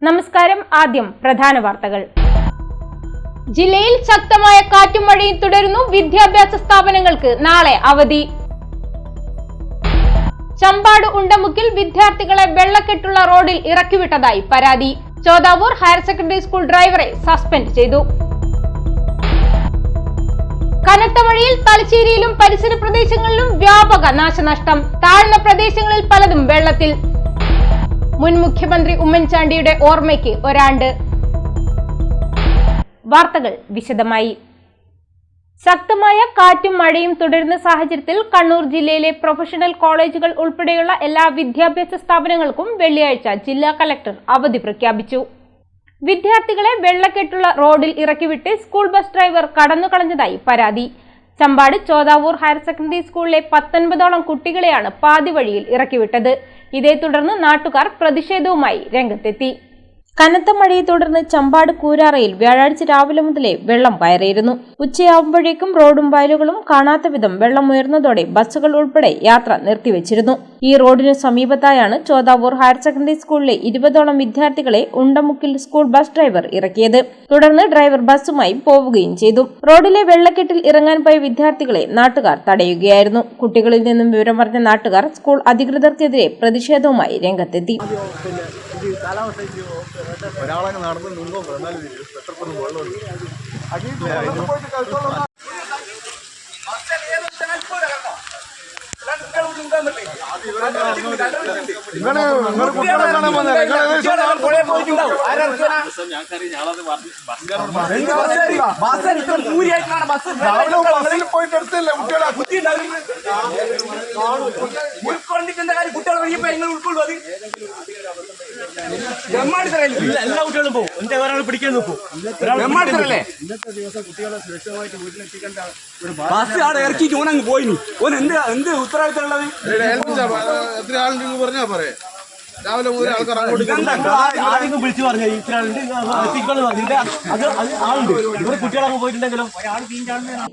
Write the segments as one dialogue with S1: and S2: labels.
S1: നമസ്കാരം. ആദ്യം പ്രധാന വാർത്തകൾ. ജില്ലയിൽ ശക്തമായ കാറ്റും മഴയും തുടരുന്നു. വിദ്യാഭ്യാസ സ്ഥാപനങ്ങൾക്ക് നാളെ അവധി. ചമ്പാട് ഉണ്ടമുക്കിൽ വിദ്യാർത്ഥികളെ വെള്ളക്കെട്ടുള്ള റോഡിൽ ഇറക്കിവിട്ടതായി പരാതി. ചോദാവൂർ ഹയർ സെക്കൻഡറി സ്കൂൾ ഡ്രൈവറെ സസ്പെൻഡ് ചെയ്തു. കനത്ത മഴയിൽ തലശ്ശേരിയിലും പരിസര പ്രദേശങ്ങളിലും വ്യാപക നാശനഷ്ടം. താഴ്ന്ന പ്രദേശങ്ങളിൽ പലതും വെള്ളത്തിൽ. മുൻ മുഖ്യമന്ത്രി ഉമ്മൻചാണ്ടിയുടെ ഓർമ്മയ്ക്ക് ഒരാണ്ട്. വാർത്തകൾ വിശദമായി. ശക്തമായ കാറ്റും മഴയും തുടരുന്ന സാഹചര്യത്തിൽ കണ്ണൂർ ജില്ലയിലെ പ്രൊഫഷണൽ കോളേജുകൾ ഉൾപ്പെടെയുള്ള എല്ലാ വിദ്യാഭ്യാസ സ്ഥാപനങ്ങൾക്കും വെള്ളിയാഴ്ച ജില്ലാ കലക്ടർ അവധി പ്രഖ്യാപിച്ചു. വിദ്യാർത്ഥികളെ വെള്ളക്കെട്ടുള്ള റോഡിൽ ഇറക്കിവിട്ട് സ്കൂൾ ബസ് ഡ്രൈവർ കടന്നുകളഞ്ഞതായി പരാതി. ചമ്പാട് ചോദാവൂർ ഹയർ സെക്കൻഡറി സ്കൂളിലെ 19ഓളം കുട്ടികളെയാണ് പാതി വഴിയിൽ ഇറക്കിവിട്ടത്. ഇതേ തുടർന്ന് നാട്ടുകാർ പ്രതിഷേധവുമായി രംഗത്തെത്തി. കനത്ത മഴയെ തുടർന്ന് ചമ്പാട് കൂരാറയിൽ വ്യാഴാഴ്ച രാവിലെ മുതലേ വെള്ളം കയറിയിരുന്നു. ഉച്ചയാവുമ്പോഴേക്കും റോഡും വയലുകളും കാണാത്ത വിധം വെള്ളം ഉയർന്നതോടെ ബസ്സുകൾ ഉൾപ്പെടെ യാത്ര നിർത്തിവെച്ചിരുന്നു. ഈ റോഡിനു സമീപത്തായാണ് ചോദാവൂർ ഹയർ സെക്കൻഡറി സ്കൂളിലെ 20ഓളം വിദ്യാർത്ഥികളെ ഉണ്ടമുക്കിൽ സ്കൂൾ ബസ് ഡ്രൈവർ ഇറക്കിയത്. തുടർന്ന് ഡ്രൈവർ ബസ്സുമായി പോവുകയും ചെയ്തു. റോഡിലെ വെള്ളക്കെട്ടിൽ ഇറങ്ങാൻ പോയ വിദ്യാർത്ഥികളെ നാട്ടുകാർ തടയുകയായിരുന്നു. കുട്ടികളിൽ നിന്നും വിവരമറിഞ്ഞ നാട്ടുകാർ സ്കൂൾ അധികൃതർക്കെതിരെ പ്രതിഷേധവുമായി രംഗത്തെത്തി.
S2: ഒരാളങ്ങ് നടന്ന് നിന്നോ എന്നാലും എത്രപ്പൊന്നും വെള്ളമുണ്ട്. പോയിട്ട് എടുത്തില്ല കുട്ടികളെ ഉൾക്കൊണ്ടിട്ട് കുട്ടികളെ ഉൾക്കൊള്ളു. അത് എല്ലാ കുട്ടികളും പോകും. എന്റെ ഒരാൾ പിടിക്കാൻ നോക്കും. ഇന്നത്തെ ദിവസം കുട്ടികളെ സുരക്ഷിതമായിട്ട് വീട്ടിലെത്തിക്കേണ്ട ബസ് അവിടെ ഇറക്കിയിട്ട് ഓനങ്ങ് പോയിനി. ഓൻ എന്ത് ഉത്തരവാദിത്തം ഉള്ളത്? എത്ര ആളുണ്ടെന്ന് പറഞ്ഞാ പറയാ. രാവിലെ മുതൽ ആൾക്കാർ അങ്ങോട്ട് വിളിച്ചു പറഞ്ഞു ഇത്ര പോയിട്ടുണ്ടെങ്കിലും.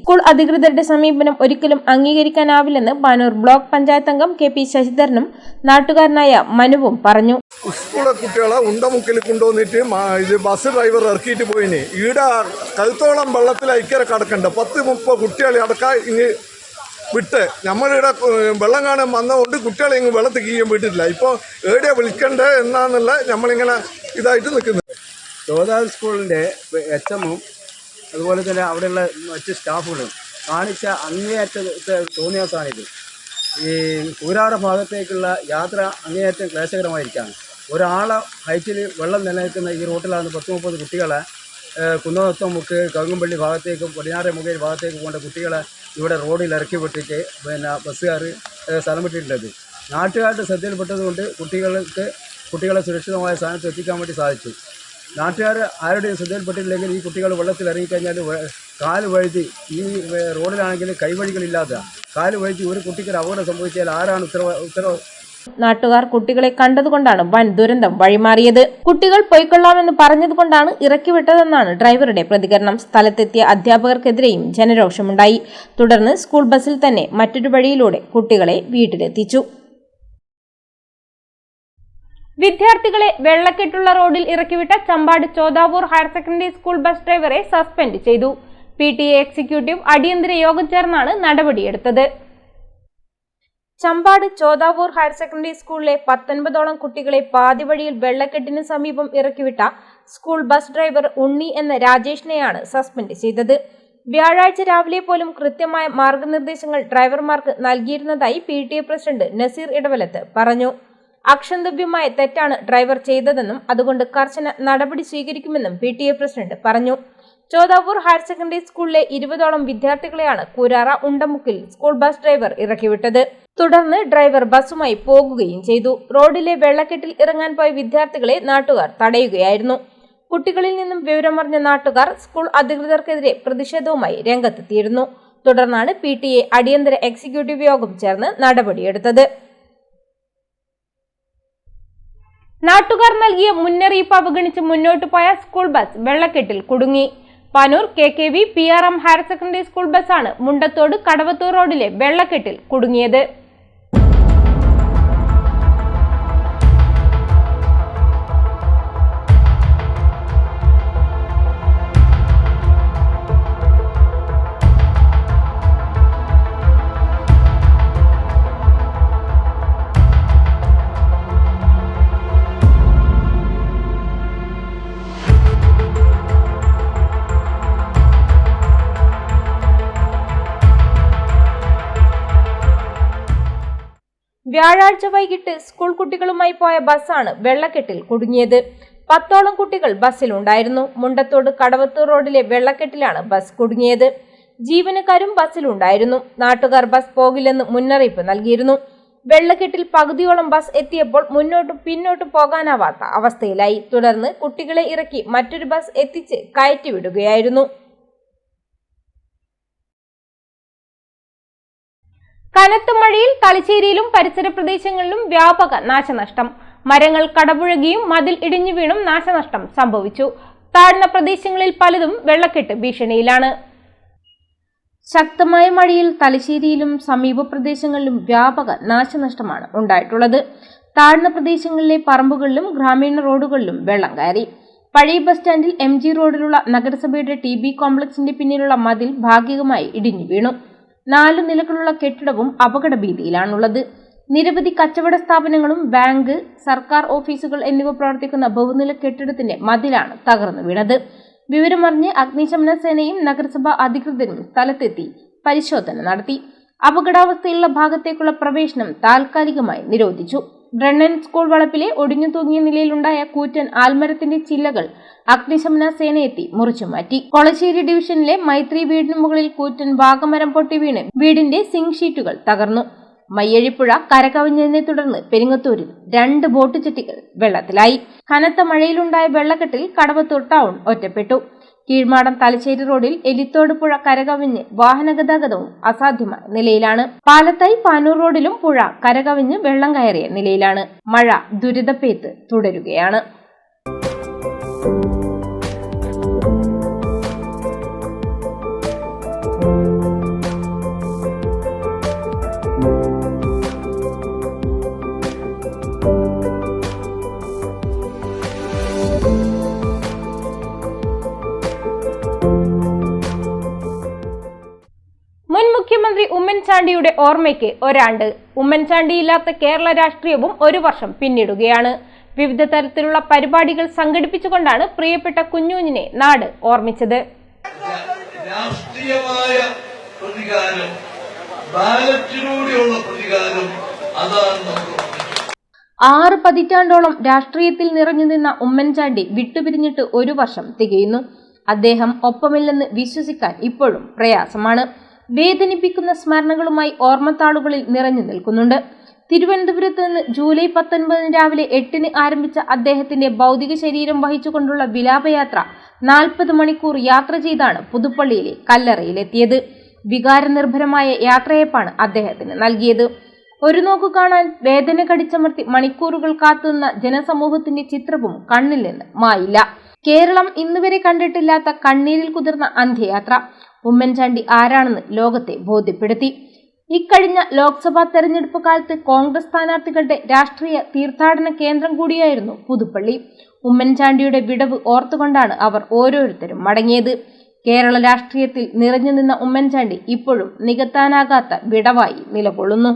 S1: സ്കൂൾ അധികൃതരുടെ സമീപനം ഒരിക്കലും അംഗീകരിക്കാനാവില്ലെന്ന് പാനൂർ ബ്ലോക്ക് പഞ്ചായത്ത് അംഗം KP ശശിധരനും നാട്ടുകാരനായ മനുവും പറഞ്ഞു.
S2: സ്കൂളെ കുട്ടികളെ ഉണ്ടമുക്കിൽ കൊണ്ടുവന്നിട്ട് ഇത് ബസ് ഡ്രൈവർ ഇറക്കിയിട്ട് പോയിന്. ഈടെ കഴുത്തോളം വെള്ളത്തിൽ ഐക്യര കടക്കണ്ട 10-30 കുട്ടികളെ അടക്കം ഇങ്ങ് വിട്ട് നമ്മളിവിടെ വെള്ളം കാണാൻ വന്നതുകൊണ്ട് കുട്ടികളെ ഇങ്ങ് വെള്ളത്തിൽ കീഴാൻ വിട്ടിട്ടില്ല. ഇപ്പോൾ എവിടെയാണ് വിളിക്കണ്ടേ എന്നാന്നുള്ള നമ്മളിങ്ങനെ ഇതായിട്ട് നിൽക്കുന്നത്.
S3: ചോദാവൂർ സ്കൂളിൻ്റെ HM-ഉം അതുപോലെ തന്നെ അവിടെയുള്ള മറ്റ് സ്റ്റാഫുകളും കാണിച്ച അങ്ങേയറ്റത്തെ തോന്നിയാസാണിത്. ഈ കൂരാറ ഭാഗത്തേക്കുള്ള യാത്ര അങ്ങേയറ്റം ക്ലേശകരമായിരിക്കുകയാണ്. ഒരാളെ ഹൈറ്റിൽ വെള്ളം നിലനിൽക്കുന്ന ഈ റൂട്ടിലാണ് 10-30 കുട്ടികളെ കുന്നത്തുമുക്ക് കവുങ്ങുംപള്ളി ഭാഗത്തേക്കും പടിഞ്ഞാറേ മുഖേൽ ഭാഗത്തേക്ക് പോകേണ്ട കുട്ടികളെ ഇവിടെ റോഡിൽ ഇറക്കി വിട്ടിട്ട് ബസ്സുകാർ സ്ഥലം വിട്ടിട്ടുള്ളത്. നാട്ടുകാരുടെ ശ്രദ്ധയിൽപ്പെട്ടതുകൊണ്ട് കുട്ടികളെ സുരക്ഷിതമായ സ്ഥാനത്ത് എത്തിക്കാൻ വേണ്ടി സാധിച്ചു. നാട്ടുകാർ ആരുടെയും ശ്രദ്ധയിൽപ്പെട്ടില്ലെങ്കിൽ ഈ കുട്ടികൾ വെള്ളത്തിൽ ഇറങ്ങിക്കഴിഞ്ഞാൽ കാല് വഴുതി, ഈ റോഡിലാണെങ്കിൽ കൈവഴികളില്ലാത്ത കാല് വഴുതി ഒരു കുട്ടിക്കൊരു അപകടം സംഭവിച്ചാൽ ആരാണ് ഉത്തരവ്?
S1: നാട്ടുകാർ കുട്ടികളെ കണ്ടതുകൊണ്ടാണ് വൻ ദുരന്തം വഴിമാറിയത്. കുട്ടികൾ പൊയ്ക്കൊള്ളാമെന്ന് പറഞ്ഞതുകൊണ്ടാണ് ഇറക്കിവിട്ടതെന്നാണ് ഡ്രൈവറുടെ പ്രതികരണം. സ്ഥലത്തെത്തിയ അധ്യാപകർക്കെതിരെയും ജനരോഷമുണ്ടായി. തുടർന്ന് സ്കൂൾ ബസ്സിൽ തന്നെ മറ്റൊരു വഴിയിലൂടെ കുട്ടികളെ വീട്ടിലെത്തിച്ചു. വിദ്യാർത്ഥികളെ വെള്ളക്കെട്ടുള്ള റോഡിൽ ഇറക്കിവിട്ട Chambad Chothavoor higher secondary school bus ഡ്രൈവറെ സസ്പെൻഡ് ചെയ്തു. PTA എക്സിക്യൂട്ടീവ് അടിയന്തര യോഗം ചേർന്നാണ് നടപടിയെടുത്തത്. ചമ്പാട് ചോദാവൂർ ഹയർ സെക്കൻഡറി സ്കൂളിലെ 19ഓളം കുട്ടികളെ പാതി വഴിയിൽ വെള്ളക്കെട്ടിന് സമീപം ഇറക്കിവിട്ട സ്കൂൾ ബസ് ഡ്രൈവർ ഉണ്ണി എന്ന രാജേഷിനെയാണ് സസ്പെൻഡ് ചെയ്തത്. വ്യാഴാഴ്ച രാവിലെ പോലും കൃത്യമായ മാർഗനിർദ്ദേശങ്ങൾ ഡ്രൈവർമാർക്ക് നൽകിയിരുന്നതായി PTA പ്രസിഡന്റ് നസീർ ഇടവലത്ത് പറഞ്ഞു. അക്ഷന്തവ്യമായ തെറ്റാണ് ഡ്രൈവർ ചെയ്തതെന്നും അതുകൊണ്ട് കർശന നടപടി സ്വീകരിക്കുമെന്നും PTA പ്രസിഡന്റ് പറഞ്ഞു. ചോദാവൂർ ഹയർ സെക്കൻഡറി സ്കൂളിലെ 20ഓളം വിദ്യാർത്ഥികളെയാണ് കൂരാറ ഉണ്ടമുക്കിൽ സ്കൂൾ ബസ് ഡ്രൈവർ ഇറക്കിവിട്ടത്. തുടർന്ന് ഡ്രൈവർ ബസ്സുമായി പോകുകയും ചെയ്തു. റോഡിലെ വെള്ളക്കെട്ടിൽ ഇറങ്ങാൻ പോയ വിദ്യാർത്ഥികളെ നാട്ടുകാർ തടയുകയായിരുന്നു. കുട്ടികളിൽ നിന്നും വിവരമറിഞ്ഞ നാട്ടുകാർ സ്കൂൾ അധികൃതർക്കെതിരെ പ്രതിഷേധവുമായി രംഗത്തെത്തിയിരുന്നു. തുടർന്നാണ് PTA അടിയന്തര എക്സിക്യൂട്ടീവ് യോഗം ചേർന്ന് നടപടിയെടുത്തത്. നാട്ടുകാർ നൽകിയ മുന്നറിയിപ്പ് അവഗണിച്ച് മുന്നോട്ടു പോയ സ്കൂൾ ബസ് വെള്ളക്കെട്ടിൽ കുടുങ്ങി. Panoor KKV PRM higher secondary school ബസ്സാണ് മുണ്ടത്തോട് കടവത്തൂർ റോഡിലെ വെള്ളക്കെട്ടിൽ കുടുങ്ങിയത്. വ്യാഴാഴ്ച വൈകിട്ട് സ്കൂൾ കുട്ടികളുമായി പോയ ബസ്സാണ് വെള്ളക്കെട്ടിൽ കുടുങ്ങിയത്. 10ഓളം കുട്ടികൾ ബസ്സിലുണ്ടായിരുന്നു. മുണ്ടത്തോട് കടവത്തൂർ റോഡിലെ വെള്ളക്കെട്ടിലാണ് ബസ് കുടുങ്ങിയത്. ജീവനക്കാരും ബസ്സിലുണ്ടായിരുന്നു. നാട്ടുകാർ ബസ് പോകില്ലെന്ന് മുന്നറിയിപ്പ് നൽകിയിരുന്നു. വെള്ളക്കെട്ടിൽ പകുതിയോളം ബസ് എത്തിയപ്പോൾ മുന്നോട്ടും പിന്നോട്ടും പോകാനാവാത്ത അവസ്ഥയിലായി. തുടർന്ന് കുട്ടികളെ ഇറക്കി മറ്റൊരു ബസ് എത്തിച്ച് കയറ്റിവിടുകയായിരുന്നു. കനത്ത മഴയിൽ തലശ്ശേരിയിലും പരിസര പ്രദേശങ്ങളിലും വ്യാപക നാശനഷ്ടം. മരങ്ങൾ കടപുഴകിയും മതിൽ ഇടിഞ്ഞു വീണും നാശനഷ്ടം സംഭവിച്ചു. താഴ്ന്ന പ്രദേശങ്ങളിൽ പലതും വെള്ളക്കെട്ട് ഭീഷണിയിലാണ്. ശക്തമായ മഴയിൽ തലശ്ശേരിയിലും സമീപ പ്രദേശങ്ങളിലും വ്യാപക നാശനഷ്ടമാണ് ഉണ്ടായിട്ടുള്ളത്. താഴ്ന്ന പ്രദേശങ്ങളിലെ പറമ്പുകളിലും ഗ്രാമീണ റോഡുകളിലും വെള്ളം കയറി. പഴയ ബസ് സ്റ്റാൻഡിൽ MG റോഡിലുള്ള നഗരസഭയുടെ TB കോംപ്ലക്സിന്റെ പിന്നിലുള്ള മതിൽ ഭാഗികമായി ഇടിഞ്ഞു വീണു. 4 നിലകളുള്ള കെട്ടിടവും അപകട ഭീതിയിലാണുള്ളത്. നിരവധി കച്ചവട സ്ഥാപനങ്ങളും ബാങ്ക്, സർക്കാർ ഓഫീസുകൾ എന്നിവ പ്രവർത്തിക്കുന്ന ബഹുനില കെട്ടിടത്തിന്റെ മതിലാണ് തകർന്നു വീണത്. വിവരമറിഞ്ഞ് അഗ്നിശമന സേനയും നഗരസഭാ അധികൃതരും സ്ഥലത്തെത്തി പരിശോധന നടത്തി. അപകടാവസ്ഥയിലുള്ള ഭാഗത്തേക്കുള്ള പ്രവേശനം താൽക്കാലികമായി നിരോധിച്ചു. ബ്രണ്ണൻ സ്കൂൾ വളപ്പിലെ ഒടിഞ്ഞു തൂങ്ങിയ നിലയിലുണ്ടായ കൂറ്റൻ ആൽമരത്തിന്റെ ചില്ലകൾ അഗ്നിശമന സേനയെത്തി മുറിച്ചുമാറ്റി. കൊളശ്ശേരി ഡിവിഷനിലെ മൈത്രി വീടിന് മുകളിൽ കൂറ്റൻ വാഗമരം പൊട്ടി വീണ് വീടിന്റെ സിങ്ക് ഷീറ്റുകൾ തകർന്നു. മയ്യഴിപ്പുഴ കരകവിഞ്ഞതിനെ തുടർന്ന് പെരിങ്ങത്തൂരിൽ 2 ബോട്ട് ജെട്ടികൾ വെള്ളത്തിലായി. കനത്ത മഴയിലുണ്ടായ വെള്ളക്കെട്ടിൽ കടവത്തൂർ ടൗൺ ഒറ്റപ്പെട്ടു. കീഴ്മാടം തലശ്ശേരി റോഡിൽ എലിത്തോട് പുഴ കരകവിഞ്ഞ് വാഹനഗതാഗതവും അസാധ്യമായ നിലയിലാണ്. പാലത്തായി പാനൂർ റോഡിലും പുഴ കരകവിഞ്ഞ് വെള്ളം കയറിയ നിലയിലാണ്. മഴ ദുരിതപ്പേത്ത് തുടരുകയാണ്. മുൻ മുഖ്യമന്ത്രി ഉമ്മൻചാണ്ടിയുടെ ഓർമ്മയ്ക്ക് ഒരാണ്ട്. ഉമ്മൻചാണ്ടിയില്ലാത്ത കേരള രാഷ്ട്രീയവും 1 വർഷം പിന്നിടുകയാണ്. വിവിധ തരത്തിലുള്ള പരിപാടികൾ സംഘടിപ്പിച്ചുകൊണ്ടാണ് പ്രിയപ്പെട്ട കുഞ്ഞുഞ്ഞിനെ നാട് ഓർമ്മിച്ചത്.
S4: രാഷ്ട്രീയമായ പ്രതികാരം, ബാലറ്റിലൂടെയുള്ള പ്രതികാരം, അതാണ്
S1: 6 പതിറ്റാണ്ടോളം രാഷ്ട്രീയത്തിൽ നിറഞ്ഞു നിന്ന ഉമ്മൻചാണ്ടി വിട്ടുപിരിഞ്ഞിട്ട് 1 വർഷം തികയുന്നു. അദ്ദേഹം ഒപ്പമില്ലെന്ന് വിശ്വസിക്കാൻ ഇപ്പോഴും പ്രയാസമാണ്. വേദനിപ്പിക്കുന്ന സ്മരണകളുമായി ഓർമ്മത്താളുകളിൽ നിറഞ്ഞു നിൽക്കുന്നുണ്ട്. തിരുവനന്തപുരത്ത് നിന്ന് ജൂലൈ 19 രാവിലെ 8 ആരംഭിച്ച അദ്ദേഹത്തിന്റെ ഭൗതിക ശരീരം വഹിച്ചുകൊണ്ടുള്ള വിലാപയാത്ര 40 മണിക്കൂർ യാത്ര ചെയ്താണ് പുതുപ്പള്ളിയിലെ കല്ലറയിലെത്തിയത്. വികാരനിർഭരമായ യാത്രയപ്പാണ് അദ്ദേഹത്തിന് നൽകിയത്. ഒരു നോക്കു കാണാൻ വേദന കടിച്ചമർത്തി മണിക്കൂറുകൾ കാത്തുനിന്ന ജനസമൂഹത്തിന്റെ ചിത്രവും കണ്ണിൽ നിന്ന് മായില്ല. കേരളം ഇന്നുവരെ കണ്ടിട്ടില്ലാത്ത കണ്ണീരിൽ കുതിർന്ന അന്ത്യയാത്ര ഉമ്മൻചാണ്ടി ആരാണെന്ന് ലോകത്തെ ബോധ്യപ്പെടുത്തി. ഇക്കഴിഞ്ഞ ലോക്സഭാ തെരഞ്ഞെടുപ്പ് കാലത്ത് കോൺഗ്രസ് സ്ഥാനാർത്ഥികളുടെ രാഷ്ട്രീയ തീർത്ഥാടന കേന്ദ്രം കൂടിയായിരുന്നു പുതുപ്പള്ളി. ഉമ്മൻചാണ്ടിയുടെ വിടവ് ഓർത്തുകൊണ്ടാണ് അവർ ഓരോരുത്തരും മടങ്ങിയത്. കേരള രാഷ്ട്രീയത്തിൽ നിറഞ്ഞു നിന്ന ഉമ്മൻചാണ്ടി ഇപ്പോഴും നികത്താനാകാത്ത വിടവായി നിലകൊള്ളുന്നു.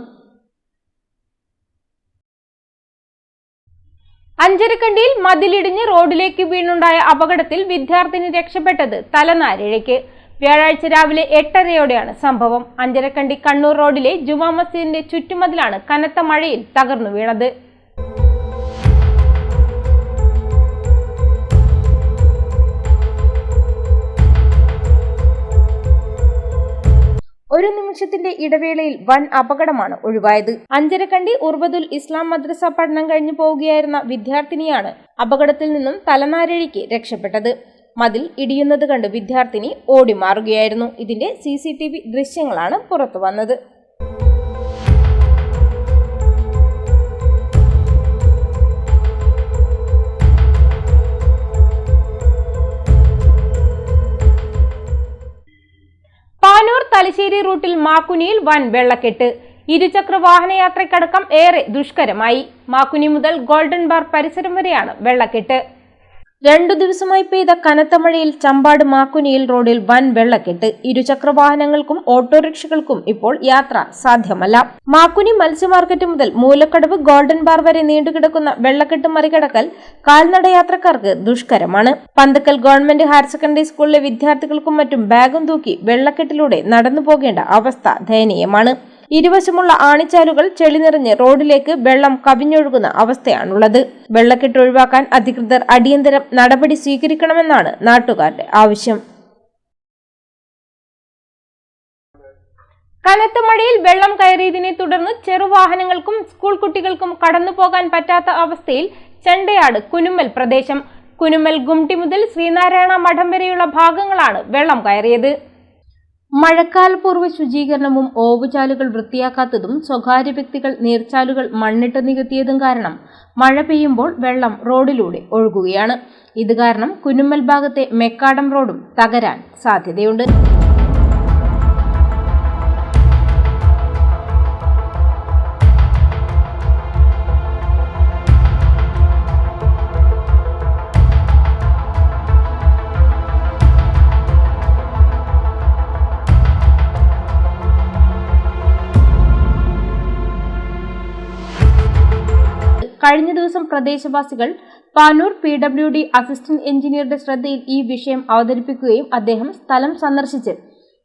S1: അഞ്ചരക്കണ്ടിയിൽ മതിലിടിഞ്ഞ് റോഡിലേക്ക് വീണുണ്ടായ അപകടത്തിൽ വിദ്യാർത്ഥിനി രക്ഷപ്പെട്ടത് തലനാരിഴയ്ക്ക്. വ്യാഴാഴ്ച രാവിലെ 8:30യോടെയാണ് സംഭവം. അഞ്ചരക്കണ്ടി കണ്ണൂർ റോഡിലെ ജുമാ മസ്ജിദിന്റെ ചുറ്റുമതിലാണ് കനത്ത മഴയിൽ തകർന്നു വീണത്. ഒരു നിമിഷത്തിന്റെ ഇടവേളയിൽ വൻ അപകടമാണ് ഒഴിവായത്. അഞ്ചരക്കണ്ടി ഉർവദുൽ ഇസ്ലാം മദ്രസ പഠനം കഴിഞ്ഞു പോവുകയായിരുന്ന വിദ്യാർത്ഥിനിയാണ് അപകടത്തിൽ നിന്നും തലനാരിഴയ്ക്ക് രക്ഷപ്പെട്ടത്. മതിൽ ഇടിയുന്നത് കണ്ട് വിദ്യാർത്ഥിനി ഓടിമാറുകയായിരുന്നു. ഇതിന്റെ CCTV ദൃശ്യങ്ങളാണ് പുറത്തു വന്നത്. പാനൂർ തലശ്ശേരി റൂട്ടിൽ മാക്കുനിയിൽ വൻ വെള്ളക്കെട്ട്. ഇരുചക്ര വാഹനയാത്രയ്ക്കടക്കം ഏറെ ദുഷ്കരമായി. മാക്കുനി മുതൽ ഗോൾഡൻ ബാർ പരിസരം വരെയാണ് വെള്ളക്കെട്ട്. 2 ദിവസമായി പെയ്ത കനത്ത മഴയിൽ ചമ്പാട് മാക്കുനിയിൽ റോഡിൽ വൻ വെള്ളക്കെട്ട്. ഇരുചക്ര വാഹനങ്ങൾക്കും ഓട്ടോറിക്ഷകൾക്കും ഇപ്പോൾ യാത്ര സാധ്യമല്ല. മാക്കുനി മത്സ്യമാർക്കറ്റ് മുതൽ മൂലക്കടവ് ഗോൾഡൻ ബാർ വരെ നീണ്ടുകിടക്കുന്ന വെള്ളക്കെട്ട് മറികടക്കൽ കാൽനടയാത്രക്കാർക്ക് ദുഷ്കരമാണ്. പന്തക്കൽ ഗവൺമെന്റ് ഹയർ സെക്കൻഡറി സ്കൂളിലെ വിദ്യാർത്ഥികൾക്കും മറ്റും ബാഗും തൂക്കി വെള്ളക്കെട്ടിലൂടെ നടന്നു പോകേണ്ട അവസ്ഥ ദയനീയമാണ്. ഇരുവശമുള്ള ആണിച്ചാലുകൾ ചെളി നിറഞ്ഞ് റോഡിലേക്ക് വെള്ളം കവിഞ്ഞൊഴുകുന്ന അവസ്ഥയാണുള്ളത്. വെള്ളക്കെട്ട് ഒഴിവാക്കാൻ അധികൃതർ അടിയന്തരം നടപടി സ്വീകരിക്കണമെന്നാണ് നാട്ടുകാരുടെ ആവശ്യം. കനത്ത മഴയിൽ വെള്ളം കയറിയതിനെ തുടർന്ന് ചെറുവാഹനങ്ങൾക്കും സ്കൂൾ കുട്ടികൾക്കും കടന്നുപോകാൻ പറ്റാത്ത അവസ്ഥയിൽ ചെണ്ടയാട് കുനുമ്മൽ പ്രദേശം. കുനുമ്മൽ ഗുംട്ടി മുതൽ ശ്രീനാരായണ മഠം വരെയുള്ള ഭാഗങ്ങളാണ് വെള്ളം കയറിയത്. മഴക്കാലപൂർവ്വ ശുചീകരണവും ഓവുചാലുകൾ വൃത്തിയാക്കാത്തതും സ്വകാര്യ വ്യക്തികൾ നീർച്ചാലുകൾ മണ്ണിട്ട് നികത്തിയതും കാരണം മഴ പെയ്യുമ്പോൾ വെള്ളം റോഡിലൂടെ ഒഴുകുകയാണ്. ഇത് കാരണം കുനുമ്മൽ ഭാഗത്തെ മെക്കാടം റോഡും തകരാൻ സാധ്യതയുണ്ട്. കഴിഞ്ഞ ദിവസം പ്രദേശവാസികൾ പാനൂർ PWD അസിസ്റ്റന്റ് എഞ്ചിനീയറുടെ ശ്രദ്ധയിൽ ഈ വിഷയം അവതരിപ്പിക്കുകയും അദ്ദേഹം സ്ഥലം സന്ദർശിച്ച്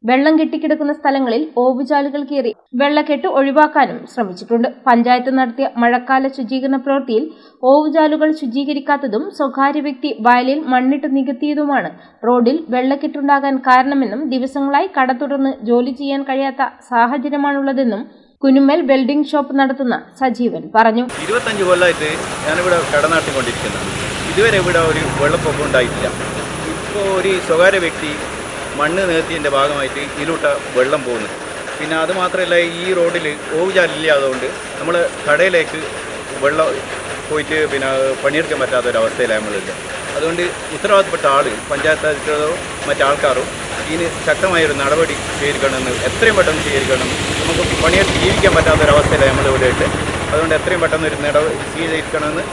S1: വെള്ളം കെട്ടിക്കിടക്കുന്ന സ്ഥലങ്ങളിൽ ഓവുചാലുകൾ കീറി വെള്ളക്കെട്ട് ഒഴിവാക്കാനും ശ്രമിച്ചിട്ടുണ്ട്. പഞ്ചായത്ത് നടത്തിയ മഴക്കാല ശുചീകരണ പ്രവൃത്തിയിൽ ഓവുചാലുകൾ ശുചീകരിക്കാത്തതും സ്വകാര്യ വ്യക്തി വയലിൽ മണ്ണിട്ട് നികത്തിയതുമാണ് റോഡിൽ വെള്ളക്കെട്ടുണ്ടാകാൻ കാരണമെന്നും ദിവസങ്ങളായി കട തുറന്ന് ജോലി ചെയ്യാൻ കഴിയാത്ത സാഹചര്യമാണുള്ളതെന്നും കുനുമ്മൽ വെൽഡിംഗ് ഷോപ്പ് നടത്തുന്ന സജീവൻ പറഞ്ഞു.
S5: 25 കൊല്ലമായിട്ട് ഞാനിവിടെ കട നടത്തിക്കൊണ്ടിരിക്കുന്നതാണ്. ഇതുവരെ ഇവിടെ ഒരു വെള്ളപ്പൊക്കം ഉണ്ടായിട്ടില്ല. ഇപ്പോൾ ഒരു സ്വകാര്യ വ്യക്തി മണ്ണ് നികത്തിയതിൻ്റെ ഭാഗമായിട്ട് ഇതിലൂട്ട വെള്ളം പോകുന്നു. പിന്നെ അതുമാത്രമല്ല, ഈ റോഡിൽ ഓവുചാലില്ലാത്തതുകൊണ്ട് നമ്മൾ കടയിലേക്ക് വെള്ളം പോയിട്ട് പിന്നെ പണിയെടുക്കാൻ പറ്റാത്തൊരവസ്ഥയിലാണ് നമ്മളുണ്ട്. അതുകൊണ്ട് ഉത്തരവാദിത്തപ്പെട്ട ആൾ, പഞ്ചായത്ത് അധികൃതരോ മറ്റാൾക്കാരോ ഇതിന് ശക്തമായൊരു നടപടി സ്വീകരിക്കണമെന്ന്, എത്രയും പെട്ടെന്ന് സ്വീകരിക്കണമെന്ന്. നമുക്ക് പണിയെടുത്ത് ജീവിക്കാൻ പറ്റാത്തൊരവസ്ഥയിലാണ് നമ്മളിവിടെ ഉണ്ട്. അതുകൊണ്ട് എത്രയും പെട്ടെന്ന് ഒരു നടപടി സ്വീകരിക്കണമെന്ന്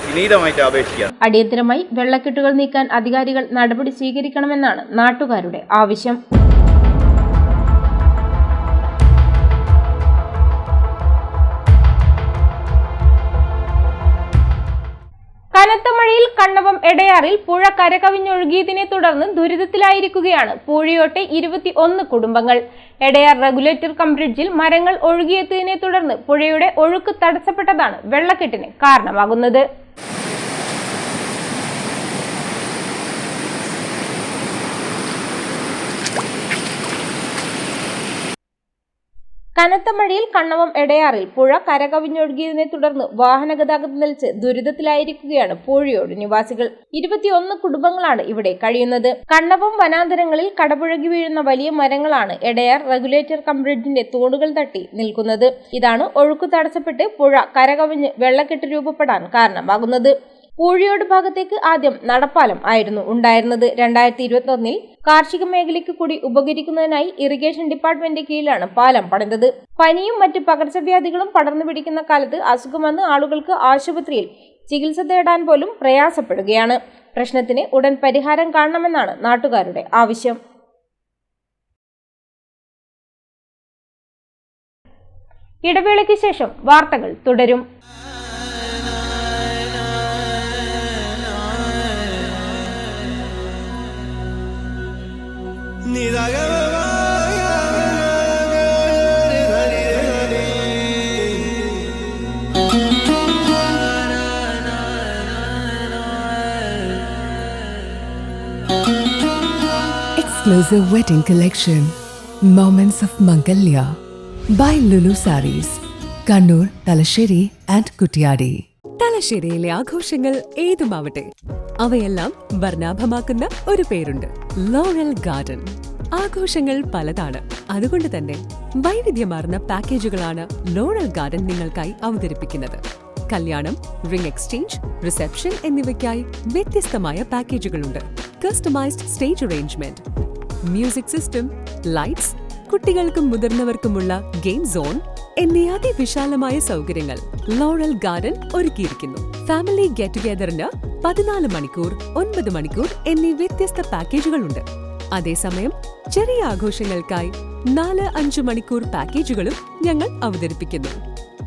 S5: വിനീതമായിട്ട് അപേക്ഷിക്കാം.
S1: അടിയന്തരമായി വെള്ളക്കെട്ടുകൾ നീക്കാൻ അധികാരികൾ നടപടി സ്വീകരിക്കണമെന്നാണ് നാട്ടുകാരുടെ ആവശ്യം. കനത്ത മഴയിൽ കണ്ണവം എടയാറിൽ പുഴ കരകവിഞ്ഞൊഴുകിയതിനെ തുടർന്ന് ദുരിതത്തിലായിരിക്കുകയാണ് പൂഴിയോട്ടെ 21 കുടുംബങ്ങൾ. എടയാർ റെഗുലേറ്റർ കം ബ്രിഡ്ജിൽ മരങ്ങൾ ഒഴുകിയെത്തിയതിനെ തുടർന്ന് പുഴയുടെ ഒഴുക്ക് തടസ്സപ്പെട്ടതാണ് വെള്ളക്കെട്ടിന് കാരണമാകുന്നത്. കനത്ത മഴയിൽ കണ്ണവം എടയാറിൽ പുഴ കരകവിഞ്ഞൊഴുകിയതിനെ തുടർന്ന് വാഹന ഗതാഗതം നിലച്ച് ദുരിതത്തിലായിരിക്കുകയാണ് പൂഴിയോട് നിവാസികൾ. 21 കുടുംബങ്ങളാണ് ഇവിടെ കഴിയുന്നത്. കണ്ണവം വനാന്തരങ്ങളിൽ കടപുഴകി വീഴുന്ന വലിയ മരങ്ങളാണ് എടയാർ റെഗുലേറ്റർ കം ബ്രിഡ്ജിന്റെ തൂണുകൾ തട്ടി നിൽക്കുന്നത്. ഇതാണ് ഒഴുക്ക് തടസ്സപ്പെട്ട് പുഴ കരകവിഞ്ഞ് വെള്ളക്കെട്ട് രൂപപ്പെടാൻ കാരണമാകുന്നത്. പൂഴിയോട് ഭാഗത്തേക്ക് ആദ്യം നടപ്പാലം ആയിരുന്നു ഉണ്ടായിരുന്നത്. 2021 കാർഷിക മേഖലയ്ക്ക് കൂടി ഉപകരിക്കുന്നതിനായി ഇറിഗേഷൻ ഡിപ്പാർട്ട്മെന്റിന്റെ കീഴിലാണ് പാലം പണിതത്. പനിയും മറ്റ് പകർച്ചവ്യാധികളും പടർന്നു പിടിക്കുന്ന കാലത്ത് അസുഖം വന്ന് ആളുകൾക്ക് ആശുപത്രിയിൽ ചികിത്സ തേടാൻ പോലും പ്രയാസപ്പെടുകയാണ്. പ്രശ്നത്തിന് ഉടൻ പരിഹാരം കാണണമെന്നാണ് നാട്ടുകാരുടെ ആവശ്യം. ഇടവേളയ്ക്ക് ശേഷം വാർത്തകൾ തുടരും.
S6: Exclusive wedding collection, Moments of Mangalya by Lulu Sarees, Kannur, Talasheri and Kuttiyadi.
S7: തലശ്ശേരിയിലെ ആഘോഷങ്ങൾ ഏതുമാവട്ടെ, അവയെല്ലാം വർണ്ണാഭമാക്കുന്ന ഒരു പേരുണ്ട്, ലോറൽ ഗാർഡൻ. ആഘോഷങ്ങൾ പലതാണ്. അതുകൊണ്ട് തന്നെ വൈവിധ്യമാർന്ന പാക്കേജുകളാണ് ലോറൽ ഗാർഡൻ നിങ്ങൾക്കായി അവതരിപ്പിക്കുന്നത്. കല്യാണം, റിംഗ് എക്സ്ചേഞ്ച്, റിസപ്ഷൻ എന്നിവയ്ക്കായി വ്യത്യസ്തമായ പാക്കേജുകളുണ്ട്. Customised stage arrangement, music system, lights, കുട്ടികൾക്കും മുതിർന്നവർക്കുമുള്ള ഗെയിം സോൺ എന്നീ അതിവിശാലമായ സൗകര്യങ്ങൾ ലോറൽ ഗാർഡൻ ഒരുക്കിയിരിക്കുന്നു. ഫാമിലി ഗെറ്റ് ടുഗെദറിന് 14 മണിക്കൂർ, 9 മണിക്കൂർ എന്നീ വ്യത്യസ്ത പാക്കേജുകളുണ്ട്. അതേസമയം ചെറിയ ആഘോഷങ്ങൾക്കായി 4-5 മണിക്കൂർ പാക്കേജുകളും ഞങ്ങൾ അവതരിപ്പിക്കുന്നു.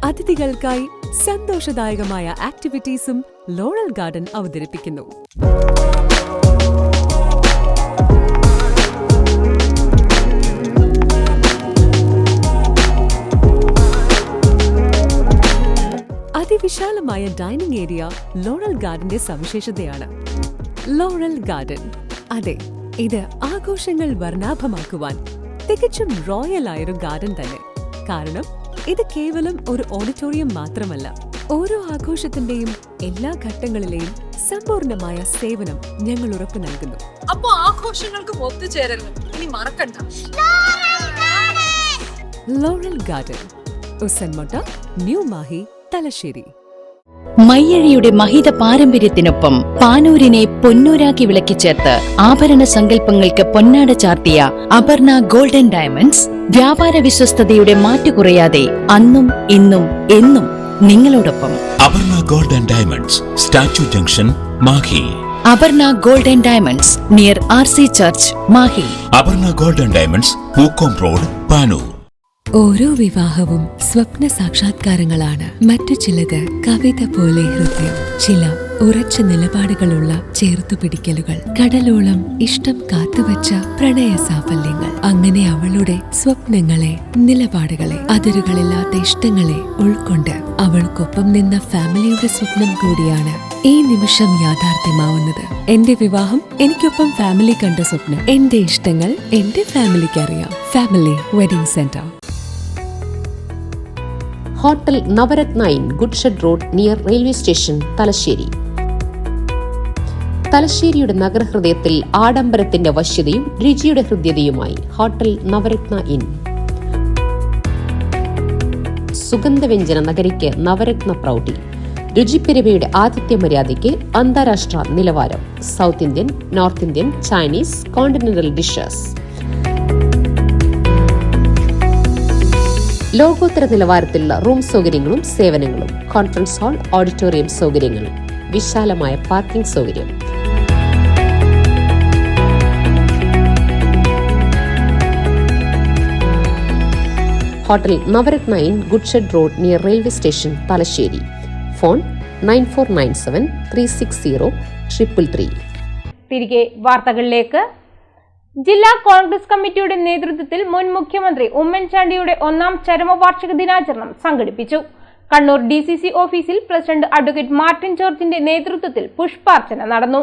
S7: അതിഥികൾക്കായി സന്തോഷദായകമായ ആക്ടിവിറ്റീസും ലോറൽ ഗാർഡൻ അവതരിപ്പിക്കുന്നു. വിശാലമായ ഡൈനിങ് ഏരിയ ലോറൽ ഗാർഡന്റെ സവിശേഷതയാണ്. ലോറൽ ഗാർഡൻ, അതെ, ഇത് ആഘോഷങ്ങൾ വർണ്ണാഭമാക്കുവാൻ തികച്ചും റോയൽ ആയൊരു ഗാർഡൻ തന്നെ. കാരണം ഇത് കേവലം ഒരു ഓഡിറ്റോറിയം മാത്രമല്ല, ഓരോ ആഘോഷത്തിന്റെയും എല്ലാ ഘട്ടങ്ങളിലെയും സമ്പൂർണമായ സേവനം ഞങ്ങൾ ഉറപ്പു നൽകുന്നു.
S8: അപ്പോ ആഘോഷങ്ങൾക്കും ഒത്തുചേരലും ഇനി മറക്കണ്ട.
S7: Laurel Garden, Usanmotta, New Mahe, Thalassery.
S9: മയ്യഴിയുടെ മഹിത പാരമ്പര്യത്തിനൊപ്പം പാനൂരിനെ പൊന്നൂരാക്കി വിളക്കിച്ചേർത്ത് ആഭരണ സങ്കല്പങ്ങൾക്ക് പൊന്നാട ചാർത്തിയ അപർണ ഗോൾഡൻ ഡയമണ്ട്സ് വ്യാപാര വിശ്വസ്തയുടെ മാറ്റുകുറയാതെ അന്നും ഇന്നും എന്നും നിങ്ങളോടൊപ്പം.
S10: Aparna golden diamonds, statue junction, Mahe.
S9: Aparna golden diamonds near RC church, Mahe.
S10: Aparna golden diamonds, Pookkom road, Panoor.
S7: ഓരോ വിവാഹവും സ്വപ്ന സാക്ഷാത്കാരങ്ങളാണ്. മറ്റു ചിലത് കവിത പോലെ ഹൃദയം, ചില ഉറച്ച നിലപാടുകളുള്ള ചേർത്തുപിടിക്കലുകൾ, കടലോളം ഇഷ്ടം കാത്തുവച്ച പ്രണയ സാഫല്യങ്ങൾ. അങ്ങനെ അവളുടെ സ്വപ്നങ്ങളെ, നിലപാടുകളെ, അതിരുകളില്ലാത്ത ഇഷ്ടങ്ങളെ ഉൾക്കൊണ്ട് അവൾക്കൊപ്പം നിന്ന ഫാമിലിയുടെ സ്വപ്നം കൂടിയാണ് ഈ നിമിഷം യാഥാർത്ഥ്യമാവുന്നത്. എന്റെ വിവാഹം എനിക്കൊപ്പം ഫാമിലി കണ്ട സ്വപ്നം. എന്റെ ഇഷ്ടങ്ങൾ എന്റെ ഫാമിലിക്ക് അറിയാം. Family wedding centre.
S11: Hotel Navaratna in goods shed road near railway station, Thalassery. തലശ്ശേരിയുടെ നഗരഹൃദയത്തിൽ ആഡംബരത്തിന്റെ വശ്യതയും രുചിയുടെ ഹൃദ്യതയുമായി ഹോട്ടൽ നവരത്ന ഇൻ. സുഗന്ധവ്യഞ്ജന നഗരിക്ക് നവരത്ന പ്രൗഢി. രുചിപ്പെരുമയുടെ ആതിഥ്യ മര്യാദയ്ക്ക് അന്താരാഷ്ട്ര നിലവാരം. South Indian, North Indian, Chinese, continental dishes. ലോകോത്തര നിലവാരത്തിലുള്ള റൂം സൗകര്യങ്ങളും സേവനങ്ങളും. കോൺഫറൻസ് ഹാൾ, ഓഡിറ്റോറിയം സൗകര്യങ്ങൾ, വിശാലമായ പാർക്കിംഗ് സൗകര്യം. Hotel Navaratna in goods shed road near railway station, Thalassery. Phone 9497360333.
S1: തിരികെ വാർത്തകളിലേക്ക്. ജില്ലാ കോൺഗ്രസ് കമ്മിറ്റിയുടെ നേതൃത്വത്തിൽ മുൻ മുഖ്യമന്ത്രി ഉമ്മൻചാണ്ടിയുടെ 1ാം ചരമവാർഷിക ദിനാചരണം സംഘടിപ്പിച്ചു. കണ്ണൂർ DCC ഓഫീസിൽ പ്രസിഡന്റ് അഡ്വക്കേറ്റ് മാർട്ടിൻ ജോർജിന്റെ നേതൃത്വത്തിൽ പുഷ്പാർച്ചന നടന്നു.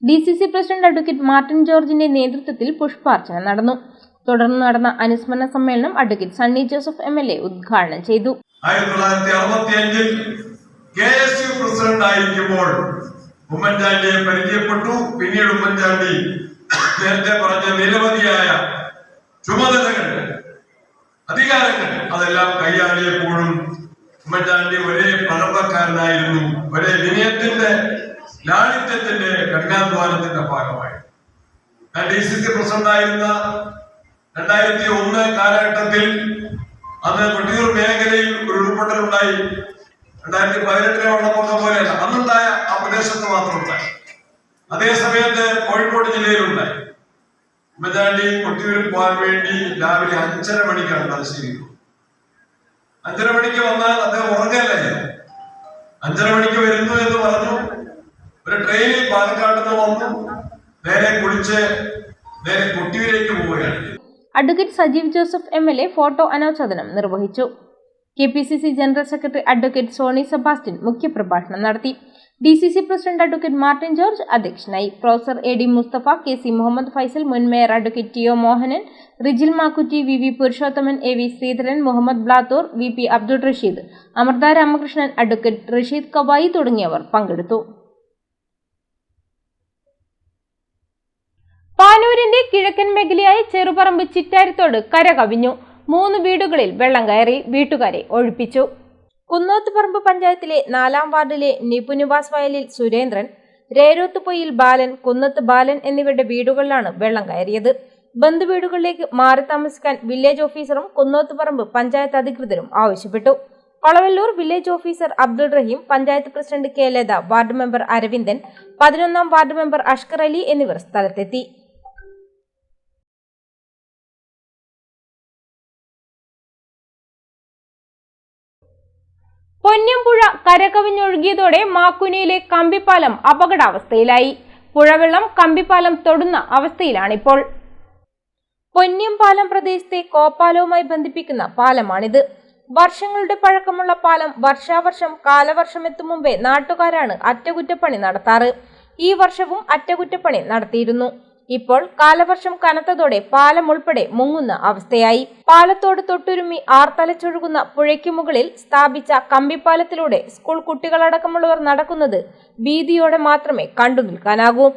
S1: DCC പ്രസിഡന്റ് അഡ്വക്കേറ്റ് മാർട്ടിൻ ജോർജിന്റെ നേതൃത്വത്തിൽ പുഷ്പാർച്ചന നടന്നു. തുടർന്ന് നടന്ന അനുസ്മരണ സമ്മേളനം അഡ്വക്കേറ്റ് സണ്ണി ജോസഫ് MLA ഉദ്ഘാടനം ചെയ്തു.
S2: 1965 KSU പ്രസിഡന്റ് ആയിരിക്കുമ്പോൾ ഉമ്മൻചാണ്ടിയെ പരിചയപ്പെട്ടു. പിന്നീട് ഉമ്മൻചാണ്ടി നേരത്തെ പറഞ്ഞ നിരവധിയായ ചുമതലകൾ, അധികാരങ്ങൾ അതെല്ലാം കൈയാളിയപ്പോഴും ഉമ്മൻചാണ്ടി ഒരേ പ്രകടനക്കാരനായിരുന്നു. ഒരേ വിനയത്തിന്റെ, ലാളിത്യത്തിന്റെ, കഠിനാധ്വാനത്തിന്റെ ഭാഗമായി. ഞാൻ DCC പ്രസിഡന്റ് ആയിരുന്ന 2001 കാലഘട്ടത്തിൽ അന്ന് കൊട്ടിയൂർ മേഖലയിൽ ഒരു ഉരുൾപൊട്ടലുണ്ടായി. 2018 വെള്ളപ്പൊക്കം പോലെയല്ല, അന്നുണ്ടായ ആ പ്രദേശത്ത് മാത്രമുണ്ടായി. അതേ സമയത്ത് കോഴിക്കോട് ജില്ലയിലുണ്ടായി. ഉമ്മൻചാണ്ടി കൊട്ടിയൂരിൽ പോകാൻ വേണ്ടി രാവിലെ 5:30 മണിക്കാണ് തലശ്ശേരി. 5:30 മണിക്ക് വന്നാൽ അദ്ദേഹം ഉറങ്ങലായിരുന്നു. 5:30 മണിക്ക് വരുന്നു എന്ന് പറഞ്ഞു. ഒരു ട്രെയിനിൽ പാലക്കാട് നിന്ന് വന്നു, നേരെ കുളിച്ച് നേരെ കൊട്ടിയൂരിലേക്ക് പോവുകയാണ്.
S1: Advocate Sajeev Joseph MLA photo അനാച്ഛാദനം നിർവഹിച്ചു. KPCC general secretary advocate Sony Sebastian മുഖ്യപ്രഭാഷണം നടത്തി. DCC president advocate Martin George അധ്യക്ഷനായി. Professor AD Mustafa, KC Muhammad Faisal, മുൻ mayor advocate TO Mohanan, Rijil Makkutty, VV Purushothaman, AV Sreedharan, Muhammad Blathur, VP Abdul Rasheed, Amrutha Ramakrishnan, advocate Rasheed Kavvayi തുടങ്ങിയവർ പങ്കെടുത്തു. പാനൂരിന്റെ കിഴക്കൻ മേഖലയായ ചെറുപറമ്പ് ചിറ്റാരിത്തോട് കര കവിഞ്ഞു. 3 വീടുകളിൽ വെള്ളം കയറി വീട്ടുകാരെ ഒഴിപ്പിച്ചു. കുന്നോത്തുപറമ്പ് പഞ്ചായത്തിലെ 4ാം വാർഡിലെ നിപുനിവാസ് വയലിൽ സുരേന്ദ്രൻ, രേരോത്തുപൊയിൽ ബാലൻ, കുന്നത്ത് ബാലൻ എന്നിവരുടെ വീടുകളിലാണ് വെള്ളം കയറിയത്. ബന്ധുവീടുകളിലേക്ക് മാറി താമസിക്കാൻ വില്ലേജ് ഓഫീസറും കുന്നോത്തുപറമ്പ് പഞ്ചായത്ത് അധികൃതരും ആവശ്യപ്പെട്ടു. Kolavallur village officer Abdul Rahim, panchayat president K Latha, ward member Aravindan, 11ാം വാർഡ് മെമ്പർ അഷ്കർ അലി എന്നിവർ സ്ഥലത്തെത്തി. പൊന്ന്യംപുഴ കരകവിഞ്ഞൊഴുകിയതോടെ മാക്കുനിയിലെ കമ്പിപ്പാലം അപകടാവസ്ഥയിലായി. പുഴവെള്ളം കമ്പിപ്പാലം തൊടുന്ന അവസ്ഥയിലാണിപ്പോൾ. പൊന്ന്യം പാലം പ്രദേശത്തെ കോപ്പാലവുമായി ബന്ധിപ്പിക്കുന്ന പാലമാണിത്. വർഷങ്ങളുടെ പഴക്കമുള്ള പാലം വർഷാവർഷം കാലവർഷം എത്തും മുമ്പേ നാട്ടുകാരാണ് അറ്റകുറ്റപ്പണി നടത്താറ്. ഈ വർഷവും അറ്റകുറ്റപ്പണി നടത്തിയിരുന്നു. ഇപ്പോൾ കാലവർഷം കനത്തതോടെ പാലം ഉൾപ്പെടെ മുങ്ങുന്ന അവസ്ഥയായി. പാലത്തോട് തൊട്ടുരുമ്മി ആർത്തലച്ചൊഴുകുന്ന പുഴയ്ക്ക് മുകളിൽ സ്ഥാപിച്ച കമ്പിപ്പാലത്തിലൂടെ സ്കൂൾ കുട്ടികളടക്കമുള്ളവർ നടക്കുന്നത് ഭീതിയോടെ മാത്രമേ കണ്ടു നിൽക്കാനാകൂ.